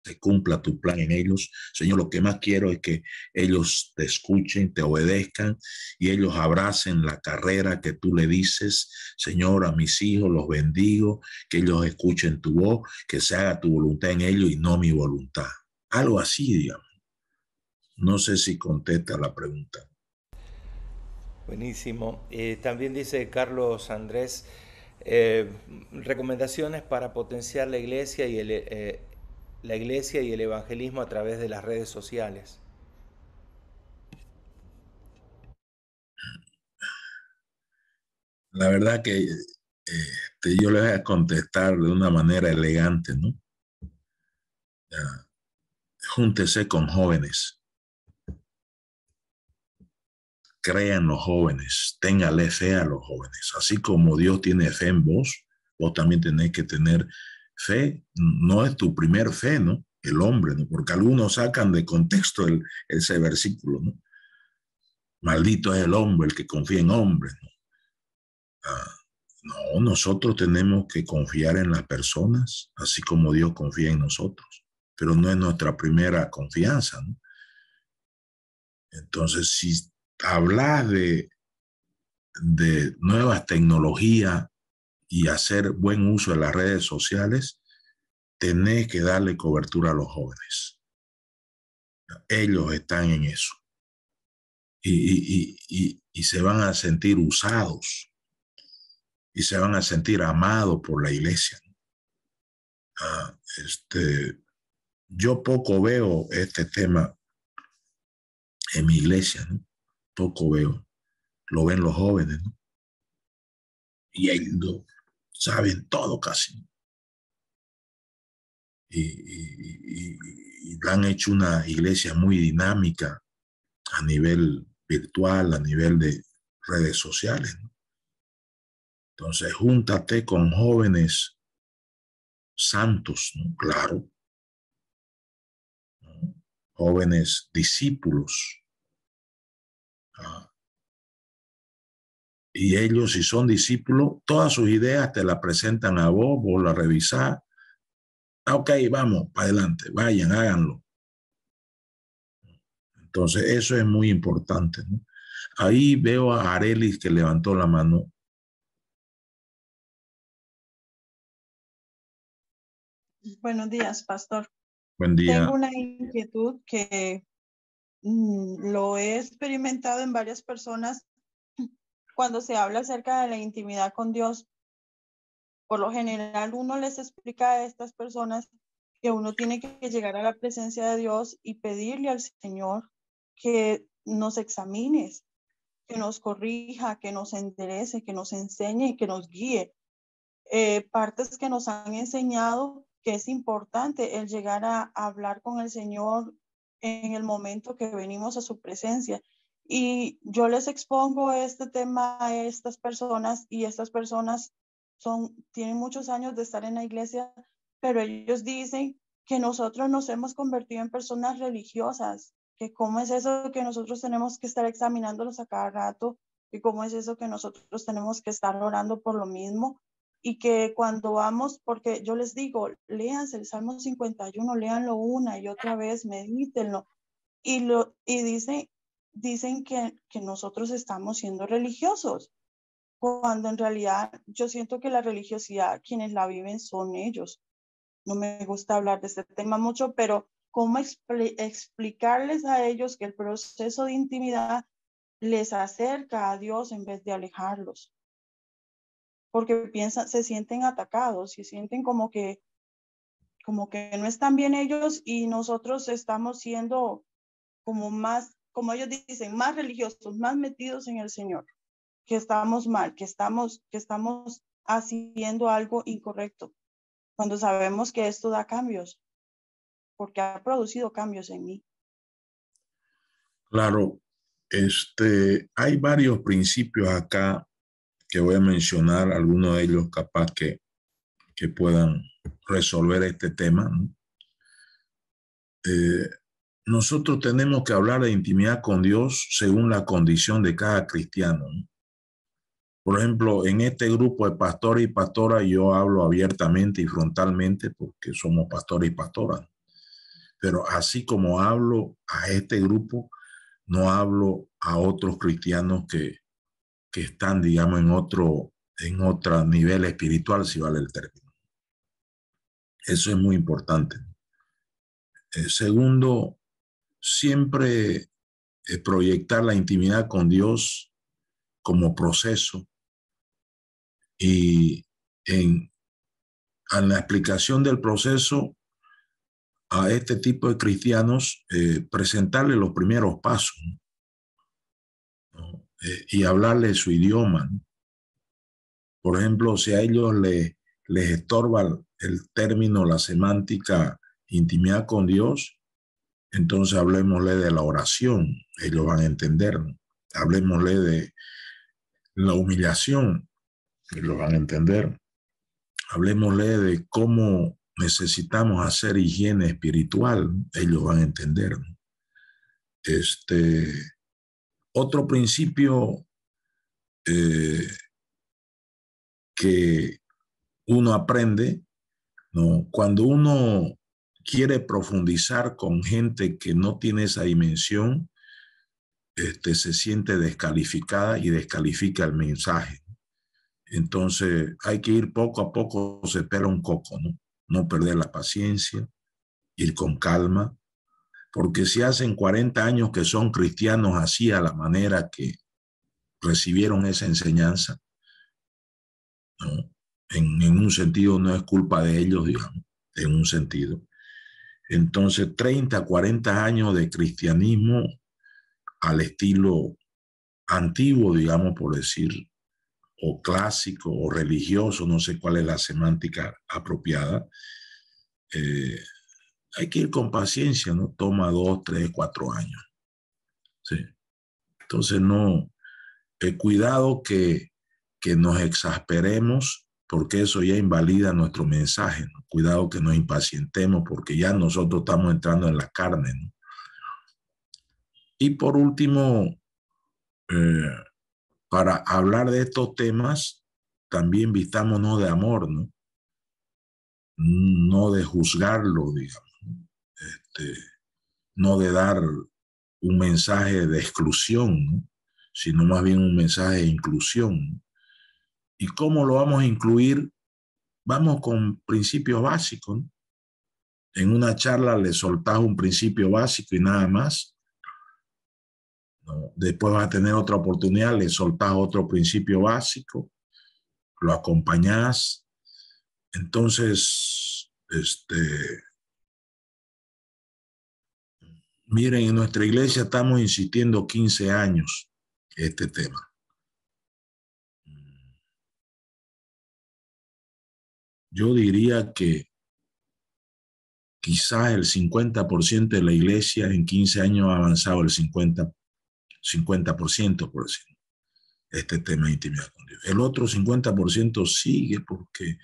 se cumpla tu plan en ellos. Señor, lo que más quiero es que ellos te escuchen, te obedezcan y ellos abracen la carrera que tú le dices. Señor, a mis hijos los bendigo, que ellos escuchen tu voz, que se haga tu voluntad en ellos y no mi voluntad. Algo así, digamos. No sé si contesta la pregunta. Buenísimo. También dice Carlos Andrés, recomendaciones para potenciar la iglesia y el evangelismo a través de las redes sociales. La verdad que yo le voy a contestar de una manera elegante, ¿no? Júntese con jóvenes, crean los jóvenes, téngale fe a los jóvenes. Así como Dios tiene fe en vos, vos también tenés que tener fe. No es tu primer fe, ¿no? El hombre, ¿no? Porque algunos sacan de contexto ese versículo, ¿no? Maldito es el hombre, el que confía en hombres, ¿no? No, nosotros tenemos que confiar en las personas, así como Dios confía en nosotros, pero no es nuestra primera confianza, ¿no? Entonces, si hablas de nuevas tecnologías y hacer buen uso de las redes sociales, tenés que darle cobertura a los jóvenes. Ellos están en eso y se van a sentir usados y se van a sentir amados por la iglesia. Yo poco veo este tema en mi iglesia, ¿no? Poco veo. Lo ven los jóvenes, ¿no? Y ellos saben todo casi. Y han hecho una iglesia muy dinámica a nivel virtual, a nivel de redes sociales, ¿no? Entonces, júntate con jóvenes santos, ¿no? Claro, ¿no? Jóvenes discípulos. Y ellos, si son discípulos, todas sus ideas te las presentan a vos, vos las revisás. Ok, vamos, para adelante, vayan, háganlo. Entonces, eso es muy importante, ¿no? Ahí veo a Arelis que levantó la mano. Buenos días, pastor. Buen día. Tengo una inquietud que lo he experimentado en varias personas cuando se habla acerca de la intimidad con Dios. Por lo general, uno les explica a estas personas que uno tiene que llegar a la presencia de Dios y pedirle al Señor que nos examine, que nos corrija, que nos enderece, que nos enseñe y que nos guíe. Partes que nos han enseñado que es importante el llegar a hablar con el Señor en el momento que venimos a su presencia. Y yo les expongo este tema a estas personas y estas personas tienen muchos años de estar en la iglesia, pero ellos dicen que nosotros nos hemos convertido en personas religiosas, que cómo es eso que nosotros tenemos que estar examinándolos a cada rato, y cómo es eso que nosotros tenemos que estar orando por lo mismo. Y que cuando vamos, porque yo les digo, léanse el Salmo 51, léanlo una y otra vez, medítenlo. Y dicen que nosotros estamos siendo religiosos, cuando en realidad yo siento que la religiosidad, quienes la viven son ellos. No me gusta hablar de este tema mucho, pero cómo explicarles a ellos que el proceso de intimidad les acerca a Dios en vez de alejarlos. Porque piensan, se sienten atacados, se sienten como que no están bien ellos y nosotros estamos siendo como más, como ellos dicen, más religiosos, más metidos en el Señor, que estamos mal, que estamos haciendo algo incorrecto, cuando sabemos que esto da cambios, porque ha producido cambios en mí. Claro, hay varios principios acá que voy a mencionar, algunos de ellos capaz que puedan resolver este tema, ¿no? Nosotros tenemos que hablar de intimidad con Dios según la condición de cada cristiano, ¿no? Por ejemplo, en este grupo de pastores y pastoras yo hablo abiertamente y frontalmente porque somos pastores y pastoras. Pero así como hablo a este grupo, no hablo a otros cristianos que están, digamos, en otro nivel espiritual, si vale el término. Eso es muy importante. Segundo, siempre proyectar la intimidad con Dios como proceso y en la explicación del proceso a este tipo de cristianos, presentarle los primeros pasos, ¿no? Y hablarle su idioma, ¿no? Por ejemplo, si a ellos les estorba el término, la semántica, intimidad con Dios, entonces hablemosle de la oración, ellos van a entender, ¿no? Hablemosle de la humillación, ellos van a entender. Hablemosle de cómo necesitamos hacer higiene espiritual, ¿no? Ellos van a entender, ¿no? Otro principio que uno aprende, ¿no? Cuando uno quiere profundizar con gente que no tiene esa dimensión, se siente descalificada y descalifica el mensaje. Entonces hay que ir poco a poco, se pela un coco, ¿no? No perder la paciencia, ir con calma, porque si hacen 40 años que son cristianos así a la manera que recibieron esa enseñanza, ¿no? En un sentido no es culpa de ellos, digamos, en un sentido. Entonces 30, 40 años de cristianismo al estilo antiguo, digamos, por decir, o clásico o religioso, no sé cuál es la semántica apropiada, hay que ir con paciencia, ¿no? Toma 2, 3, 4 años. ¿Sí? Entonces, no, cuidado que nos exasperemos, porque eso ya invalida nuestro mensaje, ¿no? Cuidado que nos impacientemos, porque ya nosotros estamos entrando en la carne, ¿no? Y por último, para hablar de estos temas, también vistámonos de amor, ¿no? No de juzgarlo, digamos, no de dar un mensaje de exclusión, ¿no? Sino más bien un mensaje de inclusión, ¿no? ¿Y cómo lo vamos a incluir? Vamos con principios básicos, ¿no? En una charla le soltás un principio básico y nada más, ¿no? Después vas a tener otra oportunidad, le soltás otro principio básico, lo acompañás. Entonces, miren, en nuestra iglesia estamos insistiendo 15 años este tema. Yo diría que quizás el 50% de la iglesia en 15 años ha avanzado el 50%, por decir, este tema de intimidad con Dios. El otro 50% sigue porque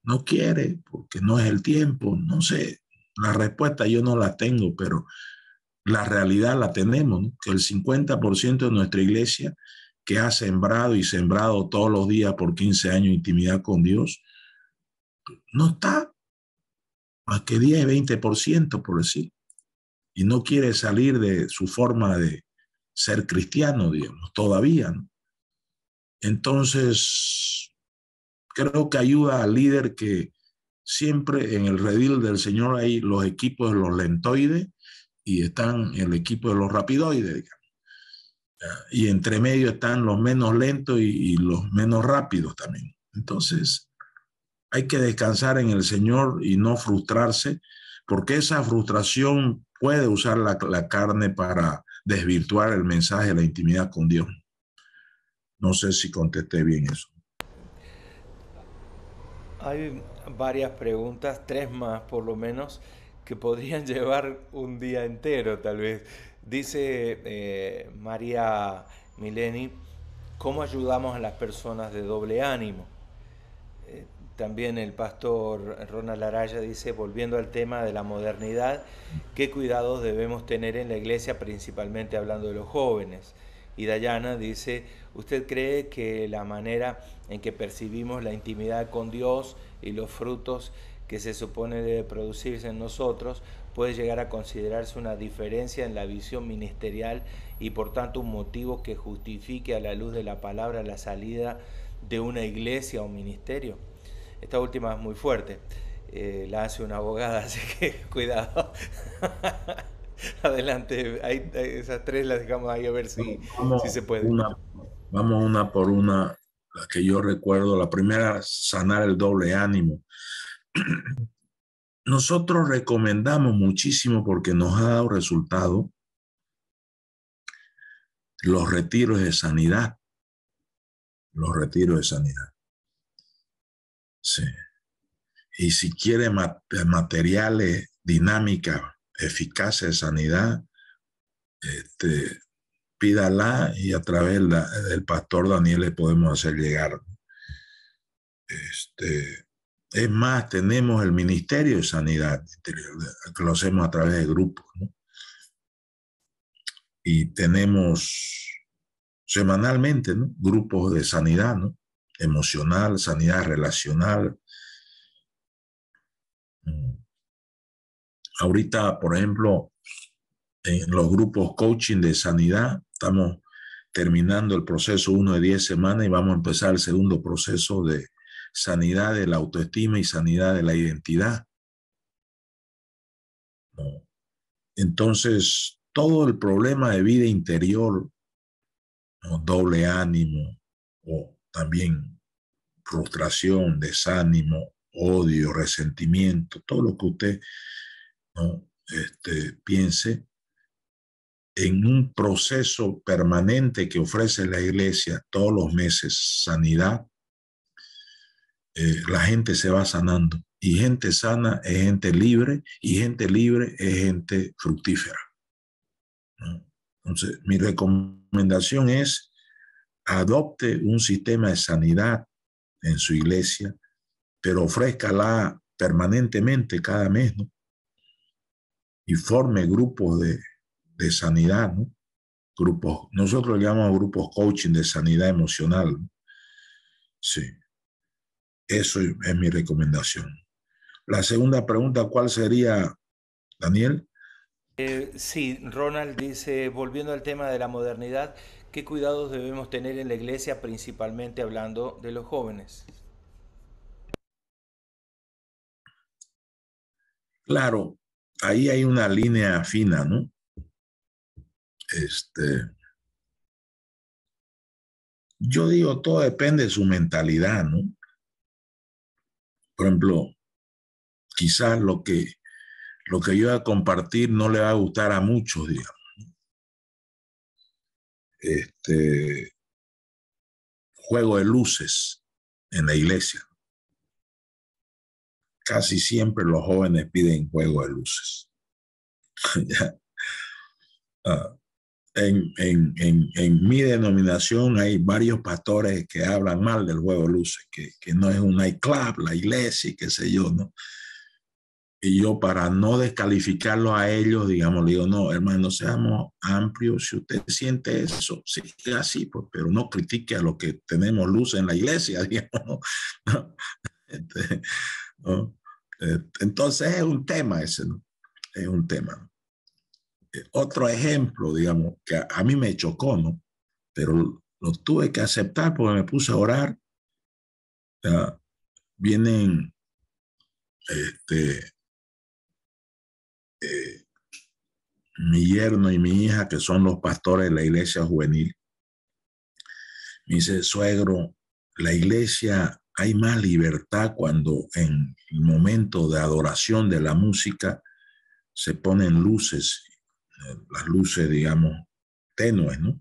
no quiere, porque no es el tiempo, no sé. La respuesta yo no la tengo, pero la realidad la tenemos, ¿no? Que el 50% de nuestra iglesia que ha sembrado y sembrado todos los días por 15 años intimidad con Dios, no está más que 10, 20%, por decir, y no quiere salir de su forma de ser cristiano, digamos, todavía, ¿no? Entonces, creo que ayuda al líder que siempre en el redil del Señor hay los equipos de los lentoides y están el equipo de los rapidoides, digamos. Y entre medio están los menos lentos y los menos rápidos también. Entonces, hay que descansar en el Señor y no frustrarse, porque esa frustración puede usar la carne para desvirtuar el mensaje de la intimidad con Dios. No sé si contesté bien eso. Hay varias preguntas, tres más por lo menos, que podrían llevar un día entero tal vez. Dice María Mileni, ¿cómo ayudamos a las personas de doble ánimo? También el pastor Ronald Araya dice, volviendo al tema de la modernidad, ¿qué cuidados debemos tener en la iglesia, principalmente hablando de los jóvenes? Y Dayana dice, ¿usted cree que la manera en que percibimos la intimidad con Dios y los frutos que se supone debe producirse en nosotros puede llegar a considerarse una diferencia en la visión ministerial y por tanto un motivo que justifique a la luz de la palabra la salida de una iglesia o ministerio? Esta última es muy fuerte, la hace una abogada, así que cuidado. Adelante, esas tres las dejamos ahí a ver si se puede. Vamos una por una, la que yo recuerdo. La primera, sanar el doble ánimo. Nosotros recomendamos muchísimo, porque nos ha dado resultado, los retiros de sanidad. Los retiros de sanidad. Sí. Y si quiere materiales, dinámicas, eficaces de sanidad, pídala y a través del pastor Daniel le podemos hacer llegar. Es más, tenemos el Ministerio de Sanidad, que lo hacemos a través de grupos, ¿no? Y tenemos semanalmente, ¿no?, grupos de sanidad, ¿no?, emocional, sanidad relacional. Ahorita, por ejemplo, en los grupos coaching de sanidad, estamos terminando el proceso 1 de 10 semanas y vamos a empezar el segundo proceso de sanidad de la autoestima y sanidad de la identidad. Entonces, todo el problema de vida interior, ¿no?, doble ánimo, o también frustración, desánimo, odio, resentimiento, todo lo que usted, ¿no?, piense, en un proceso permanente que ofrece la iglesia todos los meses, sanidad, la gente se va sanando. Y gente sana es gente libre, y gente libre es gente fructífera, ¿no? Entonces, mi recomendación es: adopte un sistema de sanidad en su iglesia, pero ofrézcala permanentemente cada mes, ¿no? Y forme grupos de sanidad, ¿no? Grupos, nosotros le llamamos grupos coaching de sanidad emocional, ¿no? Sí, eso es mi recomendación. La segunda pregunta, ¿cuál sería, Daniel? Sí, Ronald dice, volviendo al tema de la modernidad, ¿qué cuidados debemos tener en la iglesia, principalmente hablando de los jóvenes? Claro, ahí hay una línea fina, ¿no? Yo digo, todo depende de su mentalidad, ¿no? Por ejemplo, quizás lo que yo voy a compartir no le va a gustar a muchos, digamos. Juego de luces en la iglesia. Casi siempre los jóvenes piden juego de luces. En mi denominación hay varios pastores que hablan mal del juego de luces, que no es un nightclub, la iglesia, y qué sé yo, ¿no? Y yo, para no descalificarlo a ellos, digamos, le digo, no, hermano, seamos amplios. Si usted siente eso, siga así, pues, pero no critique a los que tenemos luz en la iglesia, digamos, ¿no? ¿No? Entonces es un tema ese, ¿no? Es un tema. Otro ejemplo, digamos, que a mí me chocó, ¿no? Pero lo tuve que aceptar porque me puse a orar. Vienen este, mi yerno y mi hija, que son los pastores de la iglesia juvenil, me dice, suegro, la iglesia hay más libertad cuando en el momento de adoración de la música se ponen luces, las luces, digamos, tenues, ¿no? O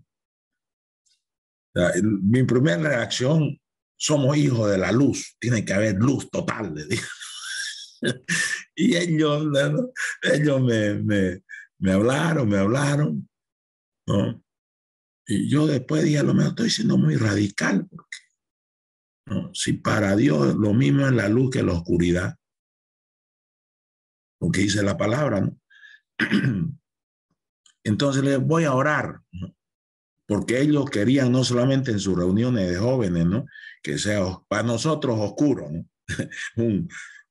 sea, mi primera reacción, somos hijos de la luz, tiene que haber luz total, le digo. Y ellos me hablaron, ¿no? Y yo después dije, a lo mejor estoy siendo muy radical, porque, ¿no? Si para Dios lo mismo es la luz que la oscuridad, porque dice la palabra, ¿no? Entonces les voy a orar, ¿no? Porque ellos querían no solamente en sus reuniones de jóvenes, ¿no? Que sea para nosotros oscuro, ¿no?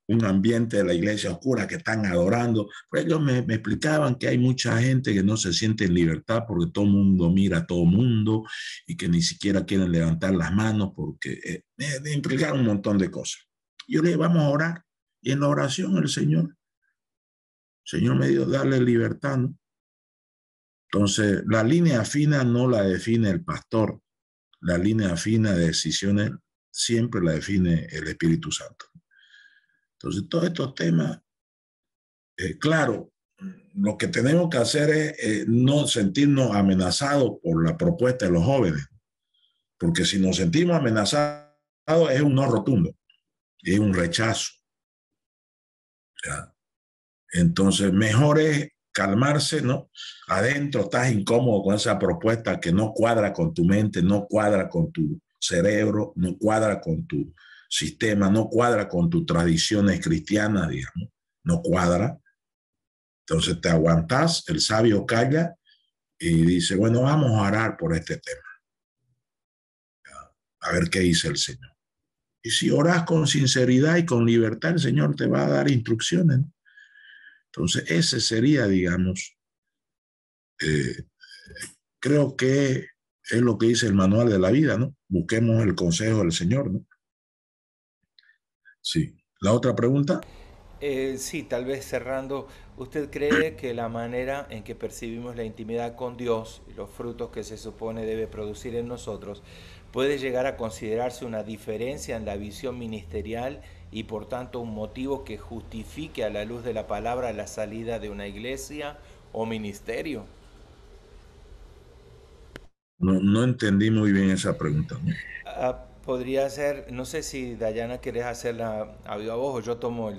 un ambiente de la iglesia oscura que están adorando. Pero ellos me explicaban que hay mucha gente que no se siente en libertad porque todo el mundo mira a todo el mundo y que ni siquiera quieren levantar las manos porque me implicaron un montón de cosas. Yo le dije, vamos a orar. Y en la oración el Señor me dio darle libertad, ¿no? Entonces, la línea fina no la define el pastor. La línea fina de decisiones siempre la define el Espíritu Santo. Entonces, todos estos temas, claro, lo que tenemos que hacer es no sentirnos amenazados por la propuesta de los jóvenes, porque si nos sentimos amenazados es un no rotundo, es un rechazo. ¿Ya? Entonces, mejor es calmarse, ¿no? Adentro estás incómodo con esa propuesta que no cuadra con tu mente, no cuadra con tu cerebro, no cuadra con tu sistema, no cuadra con tus tradiciones cristianas, digamos, no cuadra. Entonces te aguantas, el sabio calla y dice, bueno, vamos a orar por este tema. A ver qué dice el Señor. Y si oras con sinceridad y con libertad, el Señor te va a dar instrucciones, ¿no? Entonces, ese sería, digamos, creo que es lo que dice el manual de la vida, ¿no? Busquemos el consejo del Señor, ¿no? Sí. ¿La otra pregunta? Sí, tal vez cerrando, ¿usted cree que la manera en que percibimos la intimidad con Dios y los frutos que se supone debe producir en nosotros puede llegar a considerarse una diferencia en la visión ministerial y por tanto un motivo que justifique a la luz de la palabra la salida de una iglesia o ministerio? No entendí muy bien esa pregunta, ¿no? Podría ser, no sé si Dayana querés hacerla a viva voz o yo tomo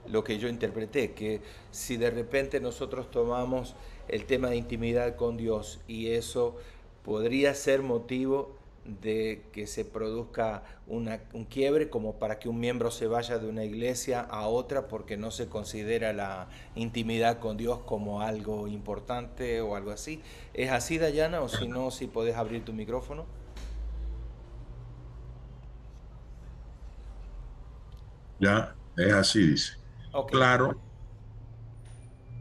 lo que yo interpreté, que si de repente nosotros tomamos el tema de intimidad con Dios y eso podría ser motivo de que se produzca un quiebre como para que un miembro se vaya de una iglesia a otra porque no se considera la intimidad con Dios como algo importante o algo así. ¿Es así, Dayana? O si no, si podés abrir tu micrófono. Ya, es así, dice. Ok. Claro,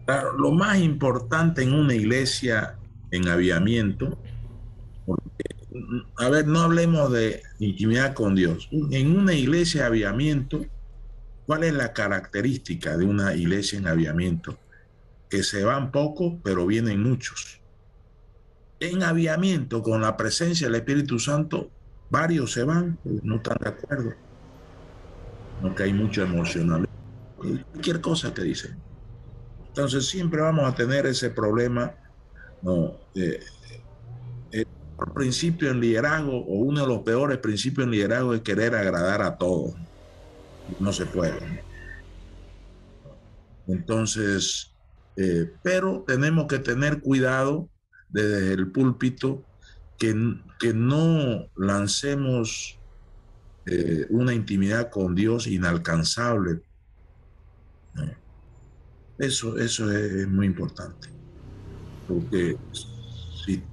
claro, lo más importante en una iglesia en avivamiento, a ver, no hablemos de intimidad con Dios. En una iglesia de avivamiento, ¿cuál es la característica de una iglesia en avivamiento? Que se van pocos, pero vienen muchos. En avivamiento, con la presencia del Espíritu Santo, varios se van, no están de acuerdo, no que hay mucho emocionalismo, cualquier cosa que dicen. Entonces siempre vamos a tener ese problema, ¿no? El principio en liderazgo, o uno de los peores principios en liderazgo, es querer agradar a todos. No se puede, ¿no? Entonces, pero tenemos que tener cuidado desde el púlpito que no lancemos una intimidad con Dios inalcanzable, ¿no? Eso es muy importante, porque si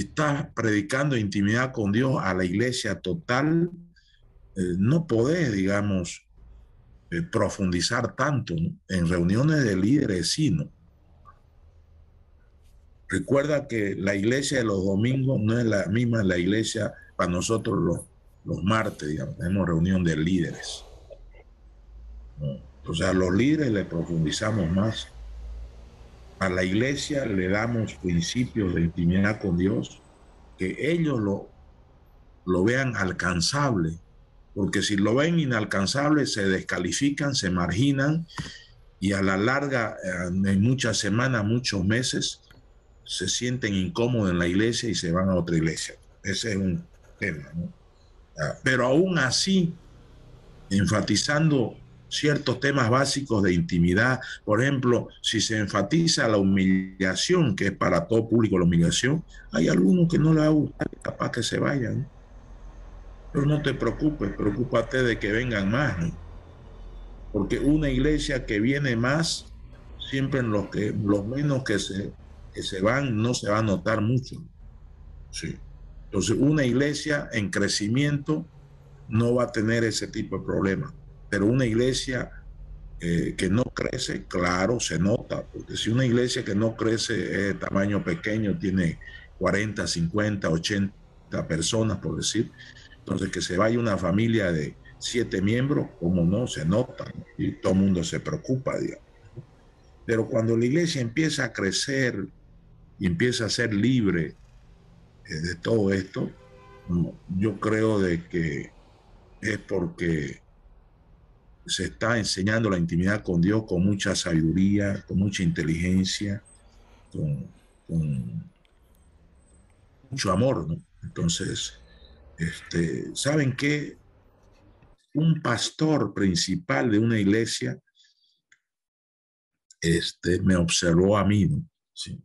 estás predicando intimidad con Dios a la iglesia total, no podés, digamos, profundizar tanto, ¿no? En reuniones de líderes, sí, ¿no? Recuerda que la iglesia de los domingos no es la misma la iglesia para nosotros los martes, digamos, tenemos reunión de líderes. ¿no? Entonces a los líderes le profundizamos más. A la iglesia le damos principios de intimidad con Dios, que ellos lo vean alcanzable, porque si lo ven inalcanzable se descalifican, se marginan y a la larga, en muchas semanas, muchos meses, se sienten incómodos en la iglesia y se van a otra iglesia. Ese es un tema, ¿no? Pero aún así, enfatizando ciertos temas básicos de intimidad, por ejemplo, si se enfatiza la humillación, que es para todo público la humillación, hay algunos que no le va a gustar, capaz que se vayan, ¿no? Pero no te preocupes, preocúpate de que vengan más, ¿no? Porque una iglesia que viene más, siempre en los menos que se van, no se va a notar mucho. Sí. Entonces, una iglesia en crecimiento no va a tener ese tipo de problemas. Pero una iglesia que no crece, claro, se nota. Porque si una iglesia que no crece es de tamaño pequeño, tiene 40, 50, 80 personas, por decir, entonces que se vaya una familia de 7 miembros, como no, se nota, ¿no? Y todo el mundo se preocupa, digamos. Pero cuando la iglesia empieza a crecer y empieza a ser libre de todo esto, yo creo de que es porque se está enseñando la intimidad con Dios con mucha sabiduría, con mucha inteligencia, con mucho amor, ¿no? Entonces, ¿saben qué? Un pastor principal de una iglesia me observó a mí, ¿no? Sí.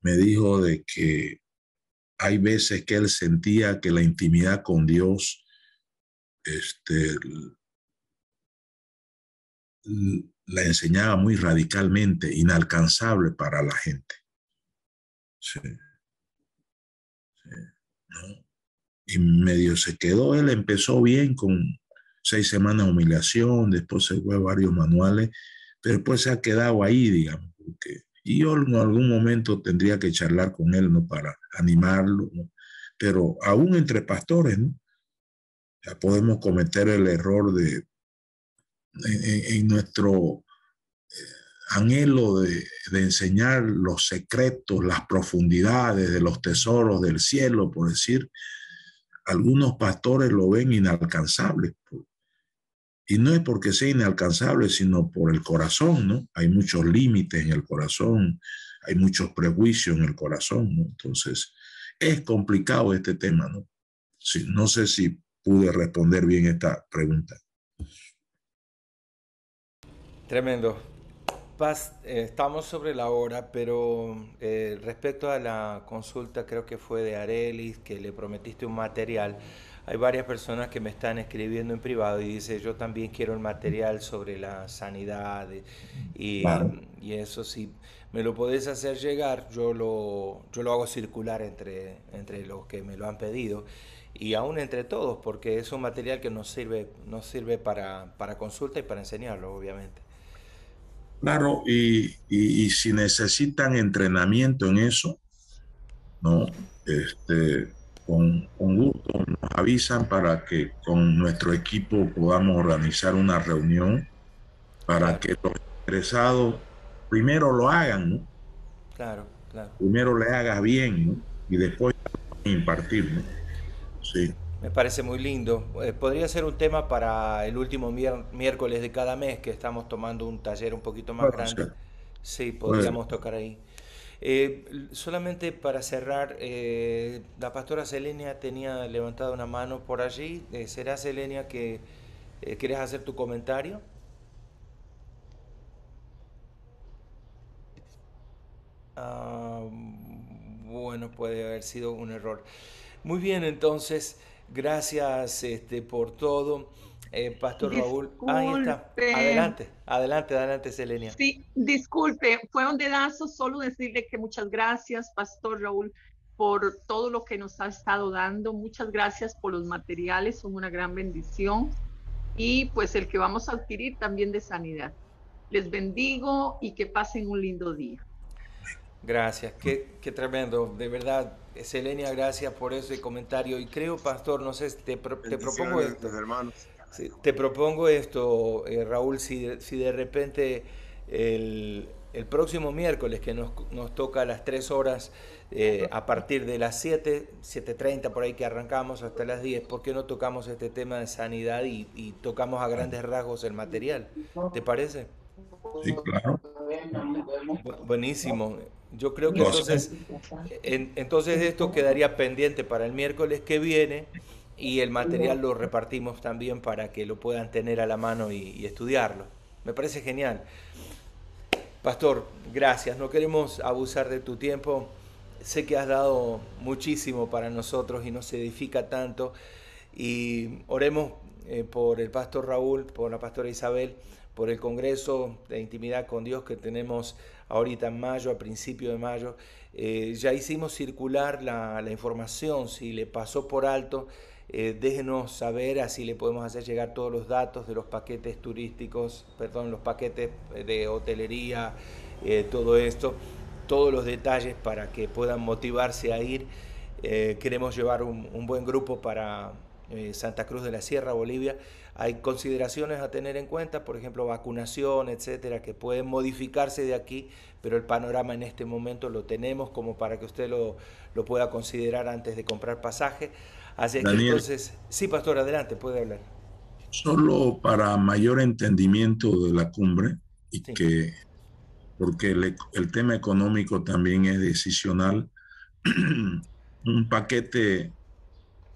Me dijo de que hay veces que él sentía que la intimidad con Dios la enseñaba muy radicalmente, inalcanzable para la gente. Sí, sí, ¿no? Y medio se quedó, él empezó bien con 6 semanas de humillación, después se fue a varios manuales, pero después se ha quedado ahí, digamos, y yo en algún momento tendría que charlar con él, ¿no? Para animarlo, ¿no? Pero aún entre pastores, ¿no? Ya podemos cometer el error en nuestro anhelo de enseñar los secretos, las profundidades de los tesoros del cielo, por decir, algunos pastores lo ven inalcanzable. Y no es porque sea inalcanzable, sino por el corazón, ¿no? Hay muchos límites en el corazón, hay muchos prejuicios en el corazón, ¿no? Entonces, es complicado este tema, ¿no? Sí, no sé si pude responder bien esta pregunta. Tremendo. Paz, estamos sobre la hora, pero respecto a la consulta, creo que fue de Arelis, que le prometiste un material. Hay varias personas que me están escribiendo en privado y dice, yo también quiero el material sobre la sanidad Claro. y eso, si me lo podés hacer llegar, yo lo hago circular entre los que me lo han pedido y aún entre todos, porque es un material que nos sirve para consulta y para enseñarlo, obviamente. Claro, y si necesitan entrenamiento en eso, ¿no? Con gusto nos avisan para que con nuestro equipo podamos organizar una reunión para Claro, que los interesados primero lo hagan, ¿no? claro, claro. Primero le hagas bien, ¿no? Y después impartir, ¿no? Sí. Me parece muy lindo. Podría ser un tema para el último miércoles de cada mes que estamos tomando un taller un poquito más Puede grande. ser, Sí, puede. podríamos tocar ahí. Solamente para cerrar, la pastora Selenia tenía levantado una mano por allí. ¿Será Selenia que quieres hacer tu comentario? Ah, bueno, puede haber sido un error. Muy bien, entonces, gracias por todo. Pastor Raúl, ahí está. Disculpe, Adelante, adelante, adelante, Selenia. sí, disculpe, fue un dedazo solo decirle que muchas gracias, Pastor Raúl, por todo lo que nos ha estado dando. Muchas gracias por los materiales, son una gran bendición. Y pues el que vamos a adquirir también de sanidad. Les bendigo y que pasen un lindo día. Gracias, qué tremendo, de verdad. Selenia, gracias por ese comentario. Y creo, Pastor, no sé, te propongo Bendiciones, esto. mis hermanos. Sí, te propongo esto, Raúl, si de repente el próximo miércoles que nos toca a las 3 horas, a partir de las 7:30 por ahí que arrancamos hasta las 10, ¿por qué no tocamos este tema de sanidad y tocamos a grandes rasgos el material? ¿Te parece? Sí, claro. Buenísimo. Yo creo que Lo hacemos. entonces, entonces esto quedaría pendiente para el miércoles que viene y el material lo repartimos también para que lo puedan tener a la mano y estudiarlo. Me parece genial. Pastor, gracias. No queremos abusar de tu tiempo. Sé que has dado muchísimo para nosotros y nos edifica tanto. Y oremos por el pastor Raúl, por la pastora Isabel, por el Congreso de Intimidad con Dios que tenemos ahorita en mayo, a principio de mayo. Ya hicimos circular la información, si le pasó por alto, déjenos saber, así le podemos hacer llegar todos los datos de los paquetes turísticos, perdón, los paquetes de hotelería, todo esto, todos los detalles para que puedan motivarse a ir. Queremos llevar un buen grupo para Santa Cruz de la Sierra, Bolivia. Hay consideraciones a tener en cuenta, por ejemplo, vacunación, etcétera, que pueden modificarse de aquí, pero el panorama en este momento lo tenemos como para que usted lo pueda considerar antes de comprar pasaje. Así es que Daniel, entonces, sí, pastor, adelante, puede hablar. solo para mayor entendimiento de la cumbre y Sí. que, porque el tema económico también es decisional, un paquete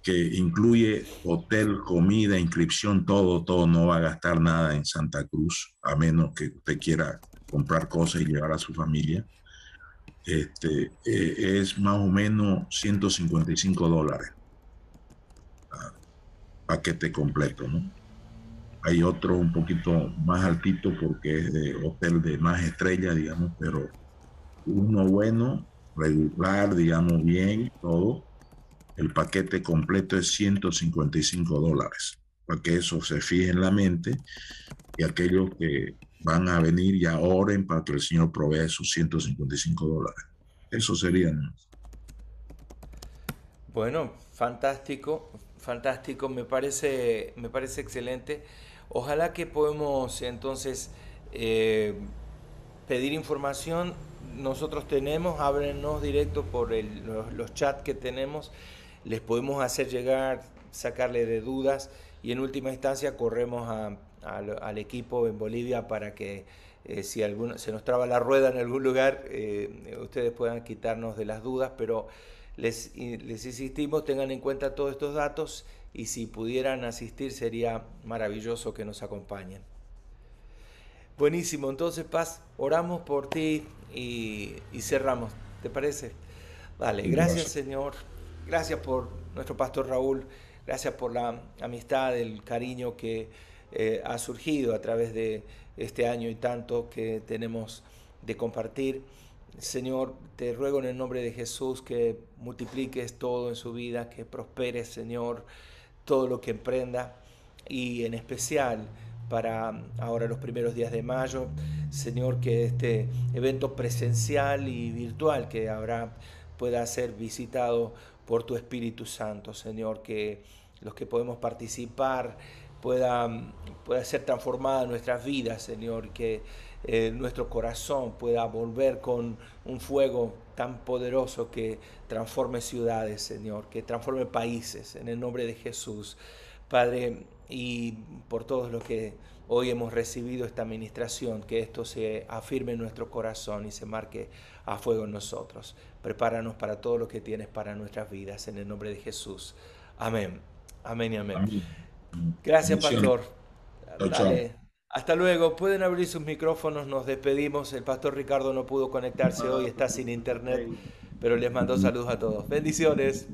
que incluye hotel, comida, inscripción, todo, no va a gastar nada en Santa Cruz, a menos que usted quiera comprar cosas y llevar a su familia. Es más o menos $155, paquete completo, ¿no? Hay otro un poquito más altito porque es de hotel de más estrellas, digamos, pero uno bueno, regular, digamos, bien, todo. El paquete completo es $155, para que eso se fije en la mente y aquellos que van a venir ya oren para que el Señor provea esos $155. Eso sería, ¿no? Bueno, fantástico, fantástico, me parece excelente. Ojalá que podemos entonces pedir información. Nosotros tenemos, háblenos directo por los chats que tenemos, les podemos hacer llegar, sacarle de dudas y en última instancia corremos al equipo en Bolivia para que si se nos traba la rueda en algún lugar, ustedes puedan quitarnos de las dudas, pero les insistimos, tengan en cuenta todos estos datos y si pudieran asistir sería maravilloso que nos acompañen. Buenísimo, entonces Paz, oramos por ti y cerramos, ¿te parece? Vale, gracias Señor, gracias por nuestro pastor Raúl, gracias por la amistad, el cariño que ha surgido a través de este año y tanto que tenemos de compartir. Señor, te ruego en el nombre de Jesús que multipliques todo en su vida, que prosperes, Señor, todo lo que emprenda y en especial para ahora los primeros días de mayo, Señor, que este evento presencial y virtual que habrá pueda ser visitado por tu Espíritu Santo, Señor, que los que podemos participar pueda ser transformada nuestras vidas, Señor, que nuestro corazón pueda volver con un fuego tan poderoso que transforme ciudades, Señor, que transforme países, en el nombre de Jesús. Padre, y por todos los que hoy hemos recibido esta administración, que esto se afirme en nuestro corazón y se marque a fuego en nosotros. Prepáranos para todo lo que tienes para nuestras vidas, en el nombre de Jesús. Amén. Amén y amén. Amén. Gracias, pastor. Chao, Dale. Hasta luego. Pueden abrir sus micrófonos, nos despedimos. El pastor Ricardo no pudo conectarse hoy, está sin internet, pero les mando saludos a todos. Bendiciones.